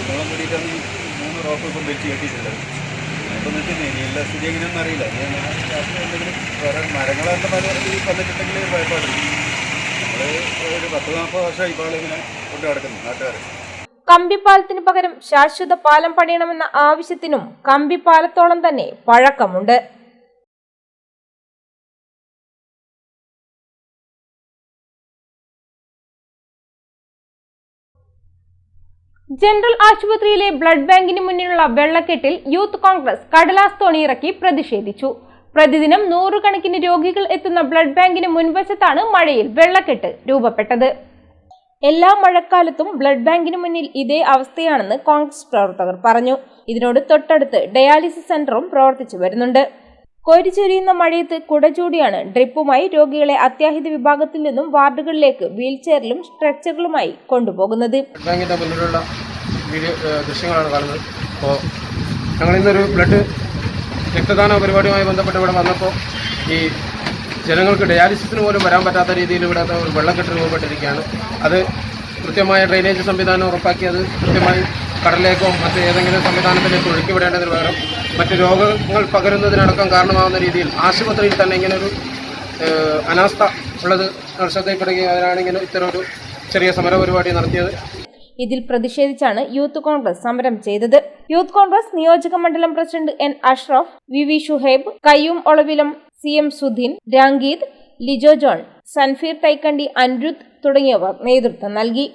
S5: വെള്ളം കൂടിയിട്ടാണ് ഈ 3 റോപ്പ് ഇപ്പം വെച്ച് കെട്ടിയിട്ടുള്ളത്. ഇപ്പം നിൽക്കുന്നില്ല എല്ലാ സ്ഥിതി എങ്ങനെയൊന്നും അറിയില്ല. എന്തെങ്കിലും വേറെ മരങ്ങളൊക്കെ പല വന്നിട്ടുണ്ടെങ്കിൽ ഭയപ്പാടില്ല. നമ്മൾ ഒരു 10-40 വർഷമായി ഇപ്പോൾ ഇങ്ങനെ കൊണ്ട് കിടക്കുന്നു നാട്ടുകാർ.
S1: കമ്പിപ്പാലത്തിന് പകരം ശാശ്വത പാലം പണിയണമെന്ന ആവശ്യത്തിനും കമ്പിപ്പാലത്തോളം തന്നെ പഴക്കമുണ്ട്. ജനറൽ ആശുപത്രിയിലെ ബ്ലഡ് ബാങ്കിന് മുന്നിലുള്ള വെള്ളക്കെട്ടിൽ യൂത്ത് കോൺഗ്രസ് കടലാസ് തോണിയിറക്കി പ്രതിഷേധിച്ചു. പ്രതിദിനം 100 കണക്കിന് രോഗികൾ എത്തുന്ന ബ്ലഡ് ബാങ്കിന് മുൻവശത്താണ് മഴയിൽ വെള്ളക്കെട്ട് രൂപപ്പെട്ടത്. എല്ലാ മഴക്കാലത്തും ബ്ലഡ് ബാങ്കിന് മുന്നിൽ ഇതേ അവസ്ഥയാണെന്ന് കോൺഗ്രസ് പ്രവർത്തകർ പറഞ്ഞു. ഇതിനോട് തൊട്ടടുത്ത് ഡയാലിസിസ് സെന്ററും പ്രവർത്തിച്ചു വരുന്നുണ്ട്. കോരിച്ചൊരിയുന്ന മഴയത്ത് കുടചൂടിയാണ് ഡ്രിപ്പുമായി രോഗികളെ അത്യാഹിത വിഭാഗത്തിൽ നിന്നും വാർഡുകളിലേക്ക് വീൽചെയറിലും സ്ട്രെച്ചറിലുമായി കൊണ്ടുപോകുന്നത്.
S3: ബാങ്കിന്റെ മുന്നിലുള്ള ദൃശ്യങ്ങളാണ് കാണുന്നത്. അപ്പോൾ ഞങ്ങൾ ഇന്നൊരു ബ്ലഡ് രക്തദാന പരിപാടിയുമായി ബന്ധപ്പെട്ട് ഇവിടെ വന്നപ്പോൾ ഈ ജനങ്ങൾക്ക് ഡയാലിസിസിന് പോലും വരാൻ പറ്റാത്ത രീതിയിൽ ഇവിടെ ഒരു വെള്ളക്കെട്ട് രൂപപ്പെട്ടിരിക്കുകയാണ്. അത് കൃത്യമായ ഡ്രെയിനേജ് സംവിധാനം ഉറപ്പാക്കി അത് കൃത്യമായി കടലിലേക്കോ മറ്റ് ഏതെങ്കിലും സംവിധാനത്തിലേക്ക് ഒഴുക്കിവിടേണ്ടതിന് പകരം മറ്റ് രോഗങ്ങൾ പകരുന്നതിനടക്കം കാരണമാകുന്ന രീതിയിൽ ആശുപത്രിയിൽ തന്നെ ഇങ്ങനൊരു അനാസ്ഥ ഉള്ളത് ശ്രദ്ധയിൽപ്പെടുകയും അതിനാണ് ഇങ്ങനെ ഇത്തരമൊരു ചെറിയ സമര പരിപാടി നടത്തിയത്.
S1: ഇതിൽ പ്രതിഷേധിച്ചാണ് യൂത്ത് കോൺഗ്രസ് സമരം ചെയ്തത്. യൂത്ത് കോൺഗ്രസ് നിയോജക മണ്ഡലം president N Ashraf, V Shuhaib, Kayyum Olavilam, CM Sudheen, Rangeeth, Lijo John, Sanfeer Thaikandi, Anirudh തുടങ്ങിയവർ നേതൃത്വം നൽകി.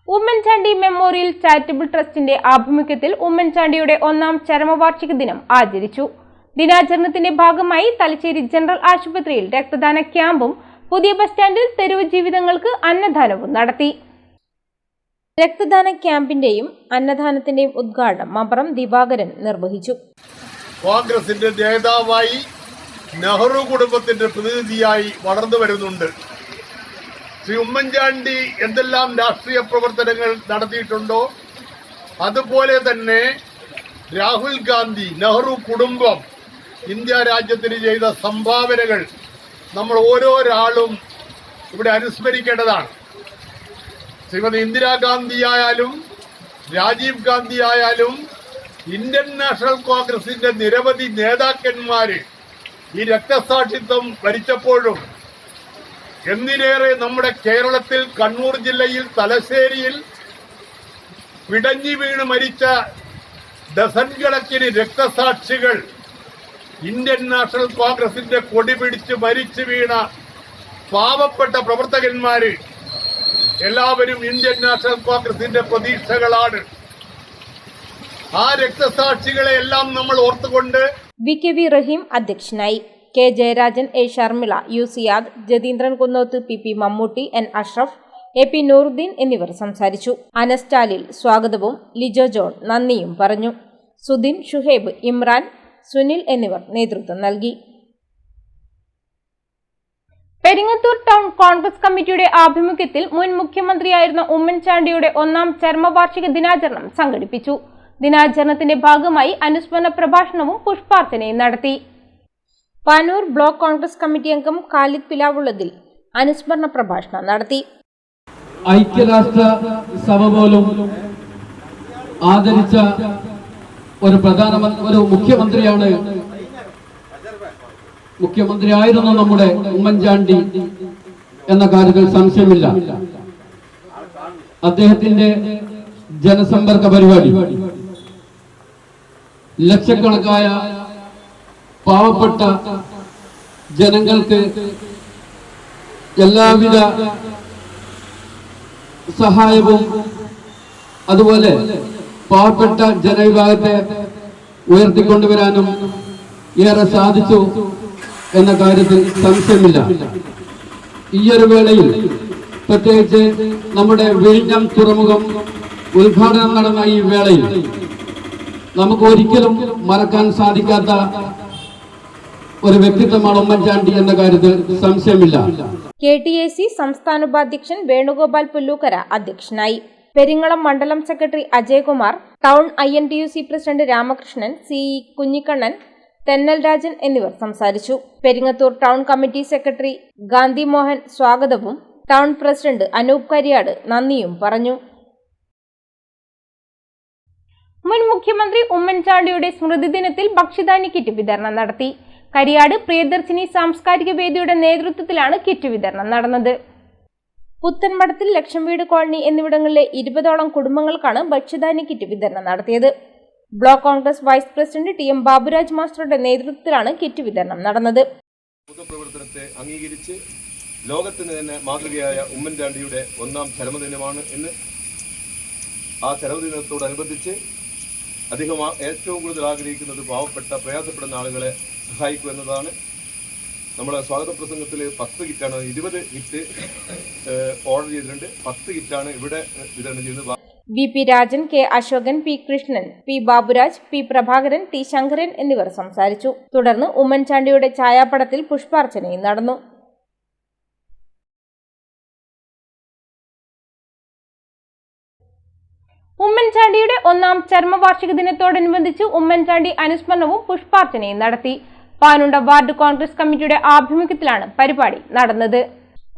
S1: ഉമ്മൻചാണ്ടി മെമ്മോറിയൽ ചാരിറ്റബിൾ ട്രസ്റ്റിന്റെ ആഭിമുഖ്യത്തിൽ ഉമ്മൻചാണ്ടിയുടെ 1ാം ചരമവാർഷിക ദിനം ആചരിച്ചു. ദിനാചരണത്തിന്റെ ഭാഗമായി തലശ്ശേരി ജനറൽ ആശുപത്രിയിൽ രക്തദാന ക്യാമ്പും പുതിയ ബസ് സ്റ്റാൻഡിൽ തെരുവ് ജീവിതങ്ങൾക്ക് അന്നദാനവും നടത്തി. രക്തദാന ക്യാമ്പിന്റെയും അന്നദാനത്തിന്റെയും ഉദ്ഘാടനം മമ്പറം ദിവാകരൻ നിർവഹിച്ചു.
S2: കോൺഗ്രസിന്റെ നേതാവായി നെഹ്റു കുടുംബത്തിന്റെ പ്രതിനിധിയായി വളർന്നു വരുന്നുണ്ട്. ശ്രീ ഉമ്മൻചാണ്ടി എന്തെല്ലാം രാഷ്ട്രീയ പ്രവർത്തനങ്ങൾ നടത്തിയിട്ടുണ്ടോ അതുപോലെ തന്നെ രാഹുൽ ഗാന്ധി, നെഹ്റു കുടുംബം ഇന്ത്യ രാജ്യത്തിന് ചെയ്ത സംഭാവനകൾ നമ്മൾ ഓരോരാളും ഇവിടെ അനുസ്മരിക്കേണ്ടതാണ്. ശ്രീമതി ഇന്ദിരാഗാന്ധി ആയാലും രാജീവ് ഗാന്ധി ആയാലും ഇന്ത്യൻ നാഷണൽ കോൺഗ്രസിന്റെ നിരവധി നേതാക്കന്മാര് ഈ രക്തസാക്ഷിത്വം വരിച്ചപ്പോഴും എന്തിനേറെ നമ്മുടെ കേരളത്തിൽ കണ്ണൂർ ജില്ലയിൽ തലശ്ശേരിയിൽ പിടഞ്ഞു വീണ് മരിച്ച ഡസൻ കണക്കിന് രക്തസാക്ഷികൾ ഇന്ത്യൻ നാഷണൽ കോൺഗ്രസിന്റെ കൊടി പിടിച്ച് മരിച്ചു വീണ പാവപ്പെട്ട പ്രവർത്തകന്മാര് എല്ലാവരും ഇന്ത്യൻ നാഷണൽ കോൺഗ്രസിന്റെ പ്രതീക്ഷകളാണ്. ആ രക്തസാക്ഷികളെ എല്ലാം നമ്മൾ ഓർത്തുകൊണ്ട്
S1: VKV റഹീം അധ്യക്ഷനായി. K Jayarajan, A Sharmila, U Siyad, Jatheendran Kunnoth, PP Mammootty, N Ashraf, AP Nooruddeen എന്നിവർ സംസാരിച്ചു. അനസ്റ്റാലിൽ സ്വാഗതവും ലിജോ ജോൺ നന്ദിയും പറഞ്ഞു. സുധീൻ, ഷുഹൈബ്, ഇമ്രാൻ, സുനിൽ എന്നിവർ നേതൃത്വം നൽകി. പെരിങ്ങത്തൂർ ടൗൺ കോൺഗ്രസ് കമ്മിറ്റിയുടെ ആഭിമുഖ്യത്തിൽ മുൻ മുഖ്യമന്ത്രിയായിരുന്ന ഉമ്മൻചാണ്ടിയുടെ 1ാം ചരമവാർഷിക ദിനാചരണം സംഘടിപ്പിച്ചു. ദിനാചരണത്തിന്റെ ഭാഗമായി അനുസ്മരണ പ്രഭാഷണവും പുഷ്പാർച്ചനയും നടത്തി. പാനൂർ ബ്ലോക്ക് കോൺഗ്രസ് കമ്മിറ്റി അംഗം ഖാലിദ് പിലാവുള്ളതിൽ അനുസ്മരണ പ്രഭാഷണം നടത്തി.
S12: ഐക്യരാഷ്ട്ര സഭ പോലും ആദരിച്ച ഒരു മുഖ്യമന്ത്രിയാണ്, മുഖ്യമന്ത്രിയായിരുന്നു നമ്മുടെ ഉമ്മൻചാണ്ടി എന്ന കാര്യത്തിൽ സംശയമില്ല. അദ്ദേഹത്തിന്റെ ജനസമ്പർക്ക പരിപാടി ലക്ഷക്കണക്കായ പാവപ്പെട്ട ജനങ്ങൾക്ക് എല്ലാവിധ സഹായവും അതുപോലെ പാവപ്പെട്ട ജനവിഭാഗത്തെ ഉയർത്തിക്കൊണ്ടുവരാനും ഏറെ സാധിച്ചു എന്ന കാര്യത്തിൽ സംശയമില്ല. ഈയൊരു വേളയിൽ പ്രത്യേകിച്ച് നമ്മുടെ വിഴിഞ്ഞം തുറമുഖം ഉദ്ഘാടനം നടന്ന ഈ വേളയിൽ നമുക്ക് ഒരിക്കലും മറക്കാൻ സാധിക്കാത്ത ഒരു വ്യക്തിത്വമാണ് ഉമ്മൻചാണ്ടി എന്ന കാര്യത്തിൽ സംശയമില്ല.
S1: KTAC സംസ്ഥാന ഉപാധ്യക്ഷൻ വേണുഗോപാൽ പുല്ലൂക്കര അധ്യക്ഷനായി. പെരിങ്ങളം മണ്ഡലം secretary Ajayakumar, town INTUC president Ramakrishnan, CE Kunhikannan, Thennal Rajan എന്നിവർ സംസാരിച്ചു. Peringathur town committee secretary Gandhi Mohan സ്വാഗതവും ടൗൺ പ്രസിഡന്റ് അനൂപ് കരിയാട് നന്ദിയും പറഞ്ഞു. മുൻ മുഖ്യമന്ത്രി ഉമ്മൻചാണ്ടിയുടെ സ്മൃതി ദിനത്തിൽ ഭക്ഷ്യധാന്യ കിറ്റ് വിതരണം നടത്തി. കരിയാട് പ്രിയദർശിനി സാംസ്കാരിക വേദിയുടെ നേതൃത്വത്തിലാണ് കിറ്റ് വിതരണം നടന്നത്. പുത്തൻമഠത്തിൽ ലക്ഷം വീട് കോളനി എന്നിവിടങ്ങളിലെ 20ഓളം കുടുംബങ്ങൾക്കാണ് ഭക്ഷ്യധാന്യ കിറ്റ് വിതരണം നടത്തിയത്. Block Congress vice president TM Baburaj മാസ്റ്ററുടെ നേതൃത്വത്തിലാണ് കിറ്റ് വിതരണം നടന്നത്.
S13: പൊതുപ്രവർത്തനത്തെ അംഗീകരിച്ച് ലോകത്തിന് തന്നെ മാതൃകയായ ഉമ്മൻചാണ്ടിയുടെ 1ാം ചരമദിനമാണ് ഇന്ന്. ആ ചരമദിനത്തോടനുബന്ധിച്ച് അദ്ദേഹം ഏറ്റവും കൂടുതൽ ആഗ്രഹിക്കുന്നത് പാവപ്പെട്ട പ്രയാസപ്പെടുന്ന ആളുകളെ സഹായിക്കുക എന്നതാണ്. നമ്മുടെ സ്വാഗത പ്രസംഗത്തിൽ 10 കിറ്റാണ്, 20 കിറ്റ് ഓർഡർ ചെയ്തിട്ടുണ്ട്. 10 കിറ്റാണ് ഇവിടെ വിതരണം ചെയ്യുന്നത്.
S1: BP Rajan, K Ashokan, P Krishnan, P Baburaj, P Prabhakaran, T Sankaran എന്നിവർ സംസാരിച്ചു. തുടർന്ന് ഉമ്മൻചാണ്ടിയുടെ ഛായാപടത്തിൽ പുഷ്പാർച്ചനയും നടന്നു. ഉമ്മൻചാണ്ടിയുടെ 1ാം ചരമവാർഷിക ദിനത്തോടനുബന്ധിച്ച് ഉമ്മൻചാണ്ടി അനുസ്മരണവും പുഷ്പാർച്ചനയും നടത്തി. പാനുണ്ട വാർഡ് കോൺഗ്രസ് കമ്മിറ്റിയുടെ ആഭിമുഖ്യത്തിലാണ് പരിപാടി നടന്നത്.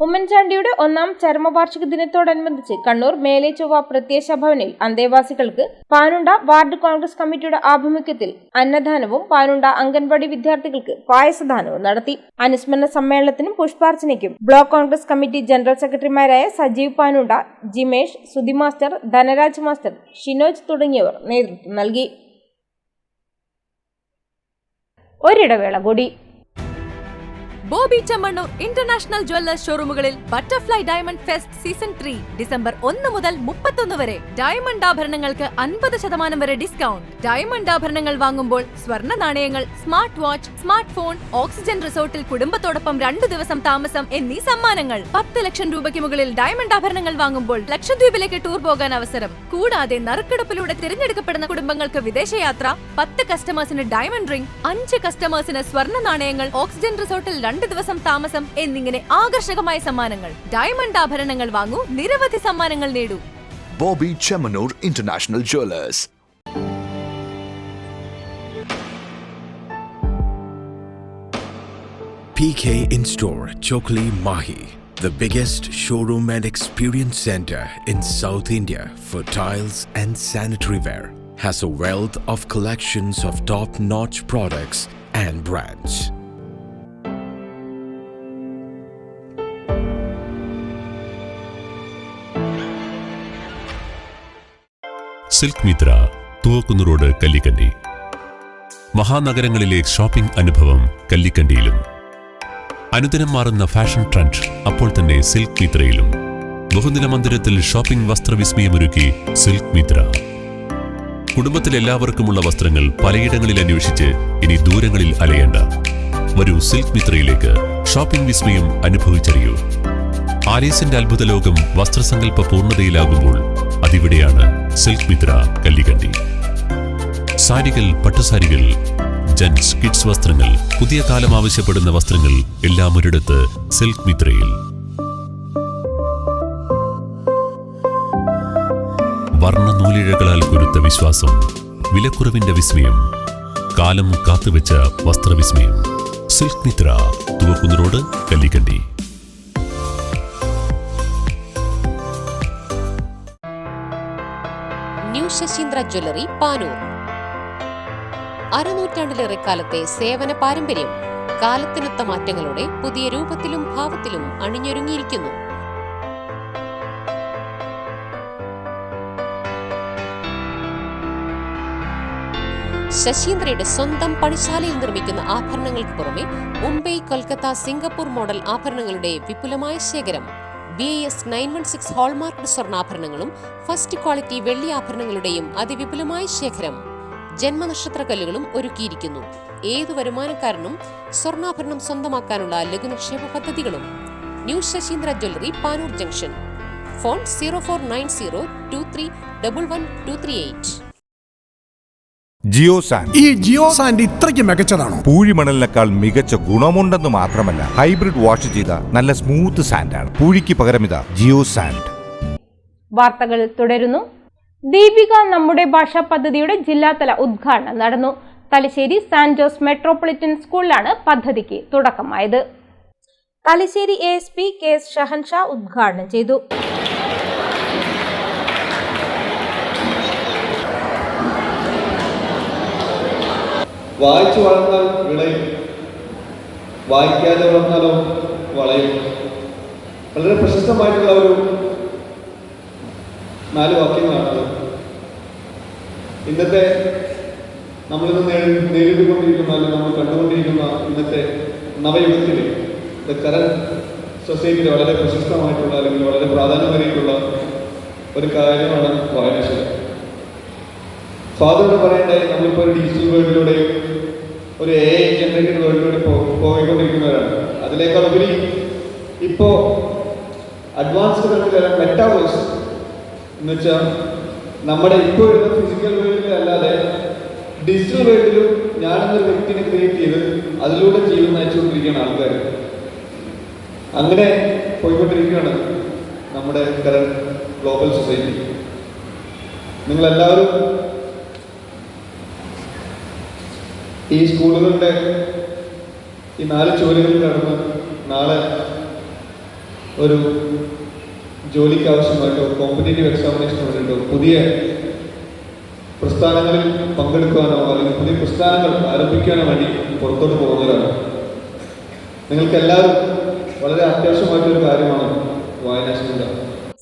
S1: ഉമ്മൻചാണ്ടിയുടെ 1ാം ചരമവാർഷിക ദിനത്തോടനുബന്ധിച്ച് കണ്ണൂർ മേലേച്ചൊവ്വ പ്രത്യേക ഭവനിൽ അന്തേവാസികൾക്ക് പാനുണ്ട വാർഡ് കോൺഗ്രസ് കമ്മിറ്റിയുടെ ആഭിമുഖ്യത്തിൽ അന്നദാനവും പാനുണ്ട അംഗൻവാടി വിദ്യാർത്ഥികൾക്ക് പായസദാനവും നടത്തി. അനുസ്മരണ സമ്മേളനത്തിനും പുഷ്പാർച്ചനയ്ക്കും ബ്ലോക്ക് കോൺഗ്രസ് കമ്മിറ്റി ജനറൽ സെക്രട്ടറിമാരായ സജീവ് പാനുണ്ട, ജിമേഷ്, സുധി മാസ്റ്റർ, ധനരാജ് മാസ്റ്റർ, ഷിനോജ് തുടങ്ങിയവർ നേതൃത്വം നൽകി. ഒരിടവേള കൂടി.
S8: ബോബി ചെമ്മണ്ണൂർ ഇന്റർനാഷണൽ ജ്വല്ലേഴ്സ് ഷോറൂമുകളിൽ butterfly diamond fest season 3 December 1 മുതൽ 31 വരെ ഡയമണ്ട് ആഭരണങ്ങൾക്ക് 50% വരെ ഡിസ്കൗണ്ട്. ഡയമണ്ട് ആഭരണങ്ങൾ വാങ്ങുമ്പോൾ സ്വർണ്ണ നാണയങ്ങൾ, smart watch, smart phone, oxygen റിസോർട്ടിൽ കുടുംബത്തോടൊപ്പം 2 ദിവസം താമസം എന്നീ സമ്മാനങ്ങൾ. 10 ലക്ഷം രൂപയ്ക്ക് മുകളിൽ ഡയമണ്ട് ആഭരണങ്ങൾ വാങ്ങുമ്പോൾ ലക്ഷദ്വീപിലേക്ക് ടൂർ പോകാൻ അവസരം. കൂടാതെ നറുക്കെടുപ്പിലൂടെ തിരഞ്ഞെടുക്കപ്പെടുന്ന കുടുംബങ്ങൾക്ക് വിദേശയാത്ര, 10 കസ്റ്റമേഴ്സിന് ഡയമണ്ട് റിംഗ്, 5 കസ്റ്റമേഴ്സിന് സ്വർണ്ണ നാണയങ്ങൾ, ഓക്സിജൻ റിസോർട്ടിൽ 2 ദിവസം താമസം എന്നിങ്ങനെ ആകർഷകമായ സമ്മാനങ്ങൾ. ഡയമണ്ട് ആഭരണങ്ങൾ വാങ്ങൂ, നിരവധി സമ്മാനങ്ങൾ നേടൂ.
S14: Bobby Chemmanur international Jewellers.
S10: PK In-Store Chokli Mahi, the biggest showroom and experience center in South India for tiles and sanitary ware, has a wealth of collections of top-notch products and brands.
S15: Silk Mitra, Thuvakkunnu road, Kallikandi. മഹാനഗരങ്ങളിലെ shopping അനുഭവം കല്ലിക്കണ്ടിയിലും. അനുദിനം മാറുന്ന fashion trend അപ്പോൾ തന്നെ silk മിത്രയിലും. ബഹുനില മന്ദിരത്തിൽ shopping വസ്ത്രവിസ്മയമൊരുക്കി silk Mitra. കുടുംബത്തിലെല്ലാവർക്കുമുള്ള വസ്ത്രങ്ങൾ പലയിടങ്ങളിൽ അന്വേഷിച്ച് ഇനി ദൂരങ്ങളിൽ അലയേണ്ട. വരൂ സിൽക്ക് മിത്രയിലേക്ക്. ഷോപ്പിംഗ് വിസ്മയം അനുഭവിച്ചറിയൂ. ആലീസിന്റെ അത്ഭുത ലോകം വസ്ത്രസങ്കല്പ പൂർണ്ണതയിലാകുമ്പോൾ അതിവിടെയാണ് സിൽക്ക് മിത്ര, കല്ലിക്കണ്ടി. സാരികൾ, പട്ടുസാരികൾ, ജെന്റ്സ്, കിഡ്സ് വസ്ത്രങ്ങൾ, പുതിയ കാലം ആവശ്യപ്പെടുന്ന വസ്ത്രങ്ങൾ എല്ലാം ഒരിടത്ത് സിൽക്ക് മിത്രയിൽ. വർണ്ണ നൂലിഴകളാൽ കൊരുത്ത വിശ്വാസം, വിലക്കുറവിന്റെ വിസ്മയം, കാലം കാത്തുവെച്ച വസ്ത്രവിസ്മയം. Silk Mitra, Thuvakkunnu road, Kallikandi.
S11: New Sasheendra jewellery, Panoor. അരനൂറ്റാണ്ടിലേറെ കാലത്തെ സേവന പാരമ്പര്യം കാലത്തിനൊത്ത മാറ്റങ്ങളോടെ പുതിയ രൂപത്തിലും ഭാവത്തിലും അണിഞ്ഞൊരുങ്ങിയിരിക്കുന്നു. ശശീന്ദ്രയുടെ സ്വന്തം പണിശാലയിൽ നിർമ്മിക്കുന്ന ആഭരണങ്ങൾക്ക് പുറമെ മുംബൈ, കൊൽക്കത്ത, സിംഗപ്പൂർ മോഡൽ ആഭരണങ്ങളുടെ വിപുലമായ ശേഖരം. BIS 916 ഹോൾമാർക്ക് സ്വർണ്ണാഭരണങ്ങളും ഫസ്റ്റ് ക്വാളിറ്റി വെള്ളി ആഭരണങ്ങളുടെയും അതിവിപുലമായ ശേഖരം. ജന്മനക്ഷത്രക്കല്ലുകളും ഒരുക്കിയിരിക്കുന്നു. ഏതു വരുമാനക്കാരനും സ്വർണ്ണാഭരണം സ്വന്തമാക്കാനുള്ള ലഘുനിക്ഷേപ പദ്ധതികളും. New Sasheendra jewellery, Panoor junction. Phone 049023112338.
S16: Jio sand.
S17: ഈ ജിയോ സാൻഡ് ഇത്രയ്ക്ക് മികച്ചതാണോ?
S16: പൂഴിമണലിനേക്കാൾ മികച്ച ഗുണമുണ്ടെന്ന് മാത്രമല്ല, ഹൈബ്രിഡ് വാഷ് ചെയ്ത നല്ല സ്മൂത്ത് സാൻഡാണ്. പൂഴിക്ക് പകരം ഇതാ ജിയോ സാൻഡ്.
S1: വാർത്തകൾ തുടരുന്നു. ദീപിക നമ്മുടെ ഭാഷാ പദ്ധതിയുടെ ജില്ലാതല ഉദ്ഘാടനം നടന്നു. തലശ്ശേരി സാന്റ് ജോസ് മെട്രോപൊളിറ്റൻ സ്കൂളിലാണ് പദ്ധതിക്ക് തുടക്കമായത്. തലശ്ശേരി ASP KS ഷഹൻഷാ ഉദ്ഘാടനം ചെയ്തു.
S13: വായിച്ചു വളർന്നാൽ വിളയും, വായിക്കാതെ വളർന്നാലോ വളയും. വളരെ പ്രശസ്തമായിട്ടുള്ള ഒരു 4 വാക്യങ്ങളാണത്. ഇന്നത്തെ നമ്മളിന്ന് നേരിട്ടുകൊണ്ടിരിക്കുന്ന, അല്ലെങ്കിൽ നമ്മൾ കണ്ടുകൊണ്ടിരിക്കുന്ന ഇന്നത്തെ നവയുഗത്തിൽ, കറന്റ് സൊസൈറ്റിയിൽ വളരെ പ്രശസ്തമായിട്ടുള്ള, അല്ലെങ്കിൽ വളരെ പ്രാധാന്യമേറിയിട്ടുള്ള ഒരു കാര്യമാണ് വായനശീലം. ഫാദറിന് പറയേണ്ടത്, നമ്മളിപ്പോൾ ഒരു ഡിജിറ്റൽ വേൾഡിലൂടെയും ഒരു AI ജനറേറ്റഡ് വേൾഡിലൂടെ പോയിക്കൊണ്ടിരിക്കുന്നവരാണ്. അതിനേക്കാൾ ഉപരി ഇപ്പോൾ അഡ്വാൻസ്ഡ് വേൾഡിൽ മെറ്റാവേഴ്സ് എന്ന് വെച്ചാൽ നമ്മുടെ ഇപ്പോൾ ഉള്ള ഫിസിക്കൽ വേൾഡിൽ അല്ലാതെ ഡിജിറ്റൽ വേൾഡിലും ഞാനെന്നൊരു വ്യക്തിനെ ക്രിയേറ്റ് ചെയ്ത് അതിലൂടെ ജീവിതം നയിച്ചുകൊണ്ടിരിക്കുകയാണ് ആൾക്കാർ. അങ്ങനെ പോയിക്കൊണ്ടിരിക്കുകയാണ് നമ്മുടെ കറന്റ് ഗ്ലോബൽ സൊസൈറ്റി. നിങ്ങളെല്ലാവരും ഈ സ്കൂളുകളുടെ ഈ 4 ചുവരുകളിൽ കടന്ന് നാളെ ഒരു ജോലിക്ക് ആവശ്യമായിട്ടോ കോമ്പറ്റേറ്റീവ് എക്സാമിനേഷന് വേണ്ടിയിട്ടോ പുതിയ പ്രസ്ഥാനങ്ങളിൽ പങ്കെടുക്കാനോ അല്ലെങ്കിൽ പുതിയ പ്രസ്ഥാനങ്ങൾ ആരംഭിക്കാനോ വേണ്ടി പുറത്തോട്ട് പോകുന്നവരാണ്. നിങ്ങൾക്ക് എല്ലാവരും വളരെ അത്യാവശ്യമായിട്ടൊരു കാര്യമാണ് വായനാശീലം.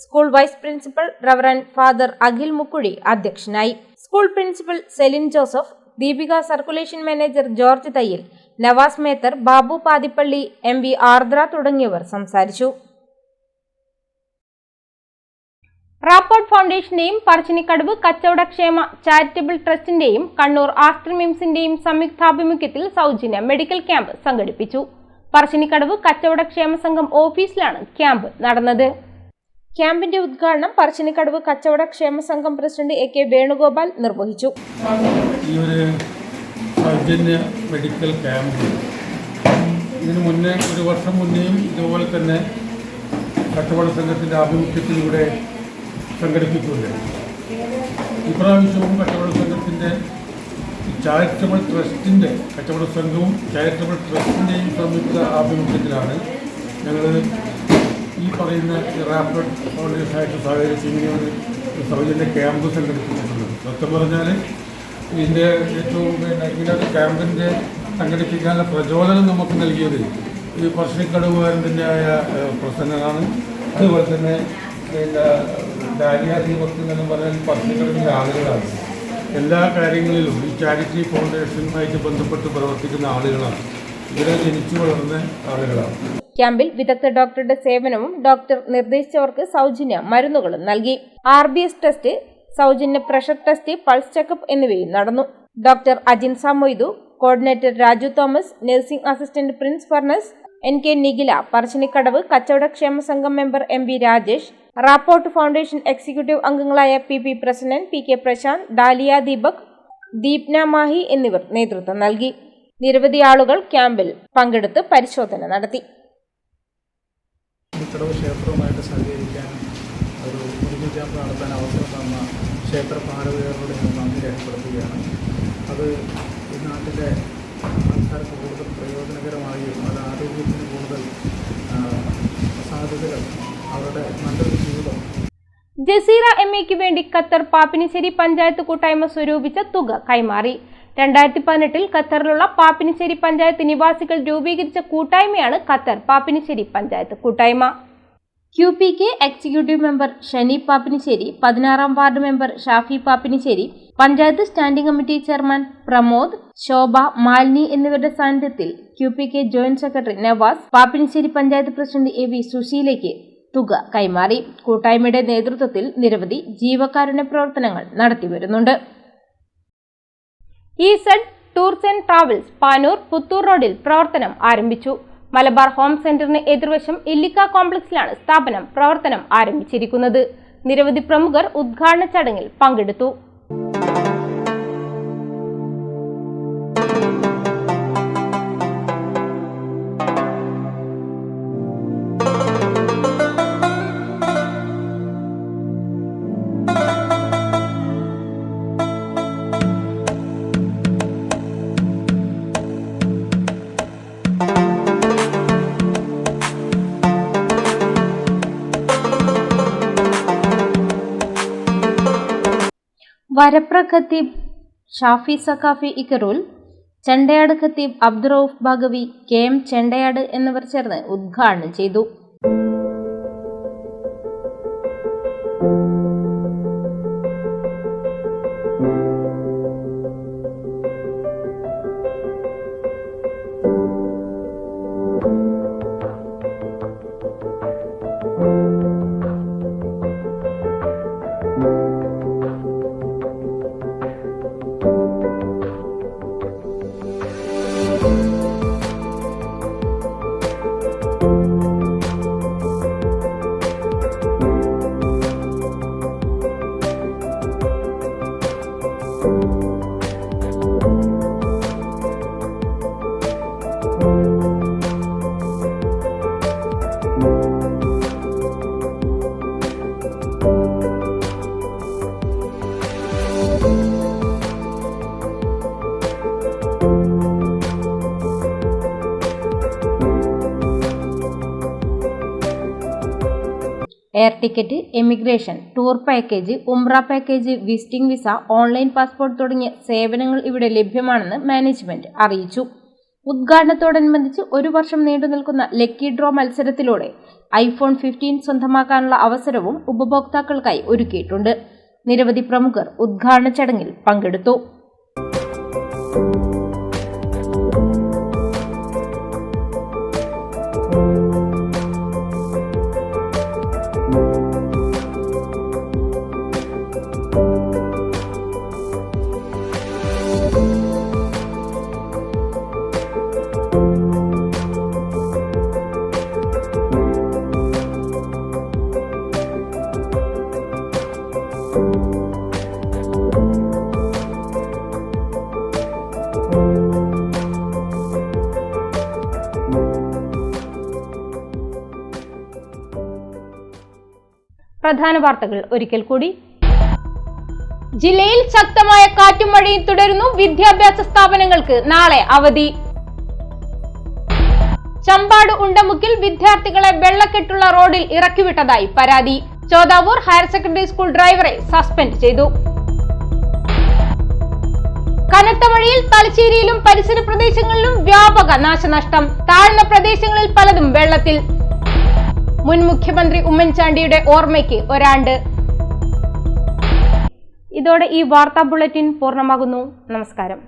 S1: School vice principal reverend father Akhil Mukkuzhi അധ്യക്ഷനായി. School principal Celine Joseph, Deepika circulation manager George Thayyil, Navas Methar, Babu Pathippally, MV Ardra തുടങ്ങിയവർ സംസാരിച്ചു. റാപ്പോർട്ട് ഫൗണ്ടേഷന്റെയും പറശ്ശിനിക്കടവ് കച്ചവടക്ഷേമ ചാരിറ്റബിൾ ട്രസ്റ്റിന്റെയും കണ്ണൂർ ആസ്റ്റർ മിംസിന്റെയും സംയുക്താഭിമുഖ്യത്തിൽ സൗജന്യ മെഡിക്കൽ ക്യാമ്പ് സംഘടിപ്പിച്ചു. പറശ്ശിനിക്കടവ് കച്ചവടക്ഷേമ സംഘം ഓഫീസിലാണ് ക്യാമ്പ് നടന്നത്. ക്യാമ്പിന്റെ ഉദ്ഘാടനം പറശ്ശിനിക്കടവ് കച്ചവടക്ഷേമ സംഘം പ്രസിഡന്റ് AK വേണുഗോപാൽ നിർവഹിച്ചു.
S17: ഈ ഒരു സൗജന്യ മെഡിക്കൽ ക്യാമ്പ് ഇതിനു മുന്നേ, ഒരു വർഷം മുന്നേയും ഇതുപോലെ തന്നെ കച്ചവട സംഘത്തിൻ്റെ ആഭിമുഖ്യത്തിലൂടെ സംഘടിപ്പിച്ചിട്ടുണ്ട്. ഇപ്രാവശ്യവും കച്ചവട സംഘത്തിൻ്റെ ചാരിറ്റബിൾ ട്രസ്റ്റിൻ്റെ, കച്ചവട സംഘവും ചാരിറ്റബിൾ ട്രസ്റ്റിൻ്റെയും സംയുക്ത ആഭിമുഖ്യത്തിലാണ് ഞങ്ങൾ ഈ പറയുന്ന റാപ്പിഡ് ഫൗണ്ടേഷനായിട്ട് സഹകരിച്ച് ഇങ്ങനെ ഒരു സൗജന്യ ക്യാമ്പ് സംഘടിപ്പിച്ചിട്ടുള്ളത്. സത്യം പറഞ്ഞാൽ ഇതിൻ്റെ ഏറ്റവും ഇങ്ങനെ ഒരു ക്യാമ്പിൻ്റെ സംഘടിപ്പിക്കാനുള്ള പ്രചോദനം നമുക്ക് നൽകിയത് ഈ പറശ്ശിനിക്കടവുകാരൻ്റെതായ പ്രസന്നനാണ്. അതുപോലെ തന്നെ ഡാലിയ ദീപക് എന്നും പറഞ്ഞാൽ പറശ്ശിനിക്കടവിലെ ആളുകളാണ്. എല്ലാ കാര്യങ്ങളിലും ഈ ചാരിറ്റി ഫൗണ്ടേഷനുമായിട്ട് ബന്ധപ്പെട്ട് പ്രവർത്തിക്കുന്ന ആളുകളാണ്. ഇവരെ ജനിച്ചു വളർന്ന ആളുകളാണ്.
S1: ക്യാമ്പിൽ വിദഗ്ധ ഡോക്ടറുടെ സേവനവും ഡോക്ടർ നിർദ്ദേശിച്ചവർക്ക് സൗജന്യ മരുന്നുകളും നൽകി. RBS ടെസ്റ്റ്, സൗജന്യ പ്രഷർ ടെസ്റ്റ്, പൾസ് ചെക്കപ്പ് എന്നിവയും നടന്നു. Doctor Ajin Samoythu, coordinator Raju Thomas, nursing assistant Prince Farnas, NK Nikhila, Parassinikadavu കച്ചവടക്ഷേമ സംഘം member MV Rajesh, rapport foundation executive അംഗങ്ങളായ PP പ്രസന്നൻ, PK പ്രശാന്ത്, ഡാലിയ ദീപക്, ദീപ്ന മാഹി എന്നിവർ നേതൃത്വം നൽകി. നിരവധി ആളുകൾ ക്യാമ്പിൽ പങ്കെടുത്ത് പരിശോധന നടത്തി.
S17: ക്ഷേത്രവുമായിട്ട് സഹകരിക്കാനും ഒരു മെഡിക്കൽ ക്യാമ്പ് നടത്താൻ അവസരം തന്ന ക്ഷേത്ര ഭാരതീയരോട് ഞാൻ നന്ദി രേഖപ്പെടുത്തുകയാണ്. അത് ഈ നാട്ടിലെ ആൾക്കാർക്ക് കൂടുതൽ പ്രയോജനകരമായും അത് ആരോഗ്യത്തിന് കൂടുതൽ സാധ്യതകൾ, അവരുടെ നല്ലൊരു ജീവിതം.
S1: ജസീറ MAക്ക് വേണ്ടി ഖത്തർ പാപ്പിനിശ്ശേരി പഞ്ചായത്ത് കൂട്ടായ്മ സ്വരൂപിച്ച തുക കൈമാറി. 2018 ഖത്തറിലുള്ള പാപ്പിനിശ്ശേരി പഞ്ചായത്ത് നിവാസികൾ രൂപീകരിച്ച കൂട്ടായ്മയാണ് ഖത്തർ പാപ്പിനിശ്ശേരി പഞ്ചായത്ത് കൂട്ടായ്മ. QPK executive member Shani Pappinisseri, 16ാം ward member Shafi Pappinisseri, panchayat standing committee chairman Pramod, Shobha, Malini എന്നിവരുടെ സാന്നിധ്യത്തിൽ QPK joint secretary Navas, Pappinisseri panchayat president AV സുശീലയ്ക്ക് തുക കൈമാറി. കൂട്ടായ്മയുടെ നേതൃത്വത്തിൽ നിരവധി ജീവകാരുണ്യ പ്രവർത്തനങ്ങൾ നടത്തിവരുന്നുണ്ട്. Z tours and travels Panoor Puthur റോഡിൽ പ്രവർത്തനം ആരംഭിച്ചു. മലബാർ ഹോം സെന്ററിന് എതിർവശം ഇല്ലിക്ക കോംപ്ലക്സിലാണ് സ്ഥാപനം പ്രവർത്തനം ആരംഭിച്ചിരിക്കുന്നത്. നിരവധി പ്രമുഖർ ഉദ്ഘാടന ചടങ്ങിൽ പങ്കെടുത്തു. വരപ്ര ഖത്തീബ് ഷാഫി സഖാഫി ഇക്കറൂൽ, ചെണ്ടയാട് ഖത്തീബ് അബ്ദുറൌഫ് ബാഗവി, KM ചെണ്ടയാട് എന്നിവർ ചേർന്ന് ഉദ്ഘാടനം ചെയ്തു. Air ticket, emigration, tour package, ഉംറ package, visiting visa, online passport തുടങ്ങിയ സേവനങ്ങൾ ഇവിടെ ലഭ്യമാണെന്ന് മാനേജ്മെന്റ് അറിയിച്ചു. ഉദ്ഘാടനത്തോടനുബന്ധിച്ച് 1 വർഷം നീണ്ടുനിൽക്കുന്ന ലക്കി ഡ്രോ മത്സരത്തിലൂടെ iPhone 15 സ്വന്തമാക്കാനുള്ള അവസരവും ഉപഭോക്താക്കൾക്കായി ഒരുക്കിയിട്ടുണ്ട്. നിരവധി പ്രമുഖർ ഉദ്ഘാടന ചടങ്ങിൽ പങ്കെടുത്തു. പ്രധാന വാർത്തകൾ ഒരിക്കൽ കൂടി. ജില്ലയിൽ ശക്തമായ കാറ്റും മഴയും തുടരുന്നു. വിദ്യാഭ്യാസ സ്ഥാപനങ്ങൾക്ക് നാളെ അവധി. ചമ്പാട് ഉണ്ടമുക്കിൽ വിദ്യാർത്ഥികളെ വെള്ളക്കെട്ടുള്ള റോഡിൽ ഇറക്കിവിട്ടതായി പരാതി. ചോദാവൂർ ഹയർ സെക്കൻഡറി സ്കൂൾ ഡ്രൈവറെ സസ്പെൻഡ് ചെയ്തു. കനത്ത മഴയിൽ തലശ്ശേരിയിലും പരിസര പ്രദേശങ്ങളിലും വ്യാപക നാശനഷ്ടം. താഴ്ന്ന പ്രദേശങ്ങളിൽ പലതും വെള്ളത്തിൽ. മുൻ മുഖ്യമന്ത്രി ഉമ്മൻചാണ്ടിയുടെ ഓർമ്മയ്ക്ക് 1 ആണ്ട്. ഇതോടെ ഈ വാർത്താ ബുള്ളറ്റിൻ പൂർണ്ണമാകുന്നു. നമസ്കാരം.